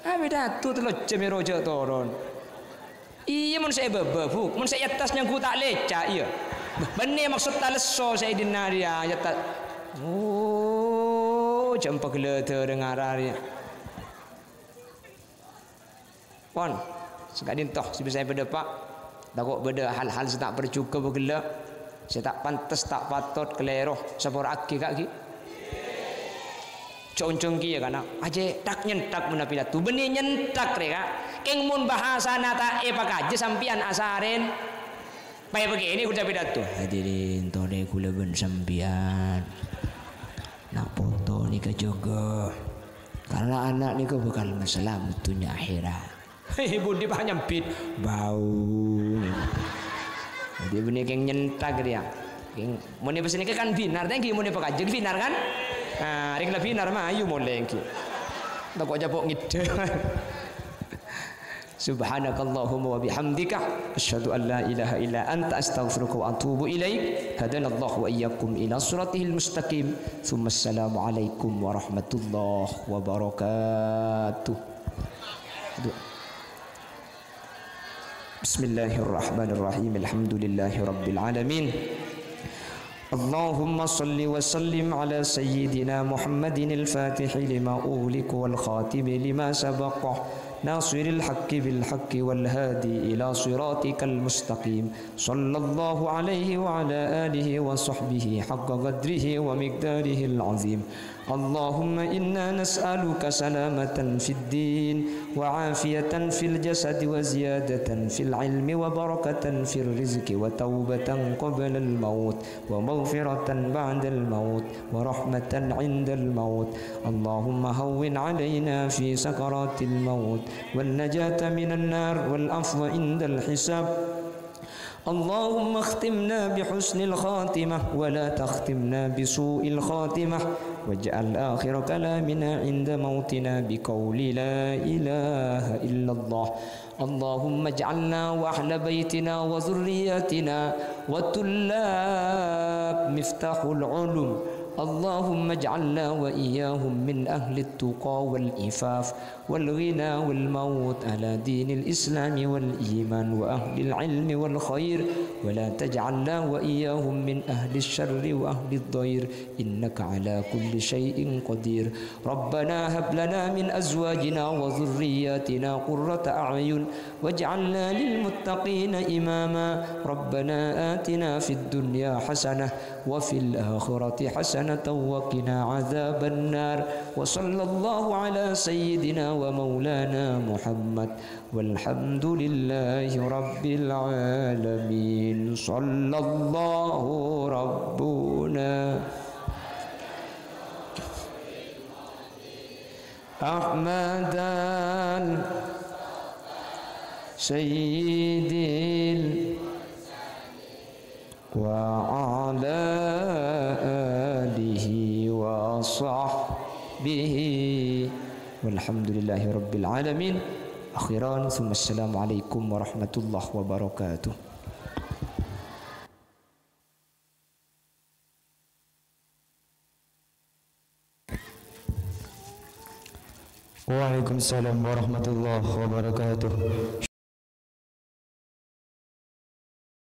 Nabi Datu 3 jam roja turun. Iya mun saya bebu, mun saya atasnya ku tak lecak iya. Benih maksud tak leso saya dinaria ya tak. Oh, jam pagelata dengar dia. Pon, sekadin toh si saya berdepak. Takut beda hal-hal saya tak bercuka bergelak. Saya tak pantas tak patut keleroh sapor aki kak ki. Concong ki ya kana. Aje tak nyentak menapi datu. Benih nyentak reka. Keng mun bahasa nata pakaje sampian asaren. Paya begini udah pidato. Hadirin tole kula ben sampian. Nak foto ni ke juga. Karena anak ni ke bakal masalah dunia akhirat. Ibu di bah nyempit bau. Jadi benih keng nyentak dia. Keng mun ni pesene kan binar tengki mun ni pakaje binar kan? Ah, ring la binar mah ayu moleng ki. Tak kok japok ngide. Subhanakallahumma wa bihamdika asyhadu an la ilaha illa anta astaghfiruka wa atubu ilaik. Hadanallahu wa iyyakum ila siratil mustaqim. Tsumma assalamu alaikum warahmatullahi wabarakatuh. Bismillahirrahmanirrahim. Alhamdulillahi rabbil alamin. Allahumma salli wa sallim ala sayyidina Muhammadin al-Fatih lima ughliq wal khatim lima sabaqa ناصر الحق بالحق والهادي إلى صراطك المستقيم صلى الله عليه وعلى آله وصحبه حق قدره ومقداره العظيم اللهم إنا نسألك سلامة في الدين وعافية في الجسد وزيادة في العلم وبركة في الرزق وتوبة قبل الموت ومغفرة بعد الموت ورحمة عند الموت اللهم هون علينا في سكرات الموت والنجاة من النار والعفو عند الحساب اللهم اختمنا بحسن الخاتمة ولا تختمنا بسوء الخاتمة، واجعل آخر كلامنا عند موتنا بقول لا إله إلا الله. اللهم اجعلنا وأهل بيتنا وذرياتنا والطلاب مفتاح العلوم، اللهم اجعلنا وإياهم من أهل التقى والإفاف والغنى والموت على دين الإسلام والإيمان وأهل العلم والخير، ولا تجعلنا وإياهم من أهل الشر وأهل الضير، إنك على كل شيء قدير. ربنا هب لنا من أزواجنا وذرياتنا قرة أعين واجعلنا للمتقين إماما. ربنا آتنا في الدنيا حسنة وفي الآخرة حسنة وقنا عذاب النار. وصلى الله على سيدنا ومولانا محمد والحمد لله رب العالمين. صلى الله ربنا أحمد سيد وعلى آله وصحبه والحمد لله رب العالمين. أخيرا ثم السلام عليكم ورحمة الله وبركاته. Waalaikumsalam warahmatullahi wabarakatuh.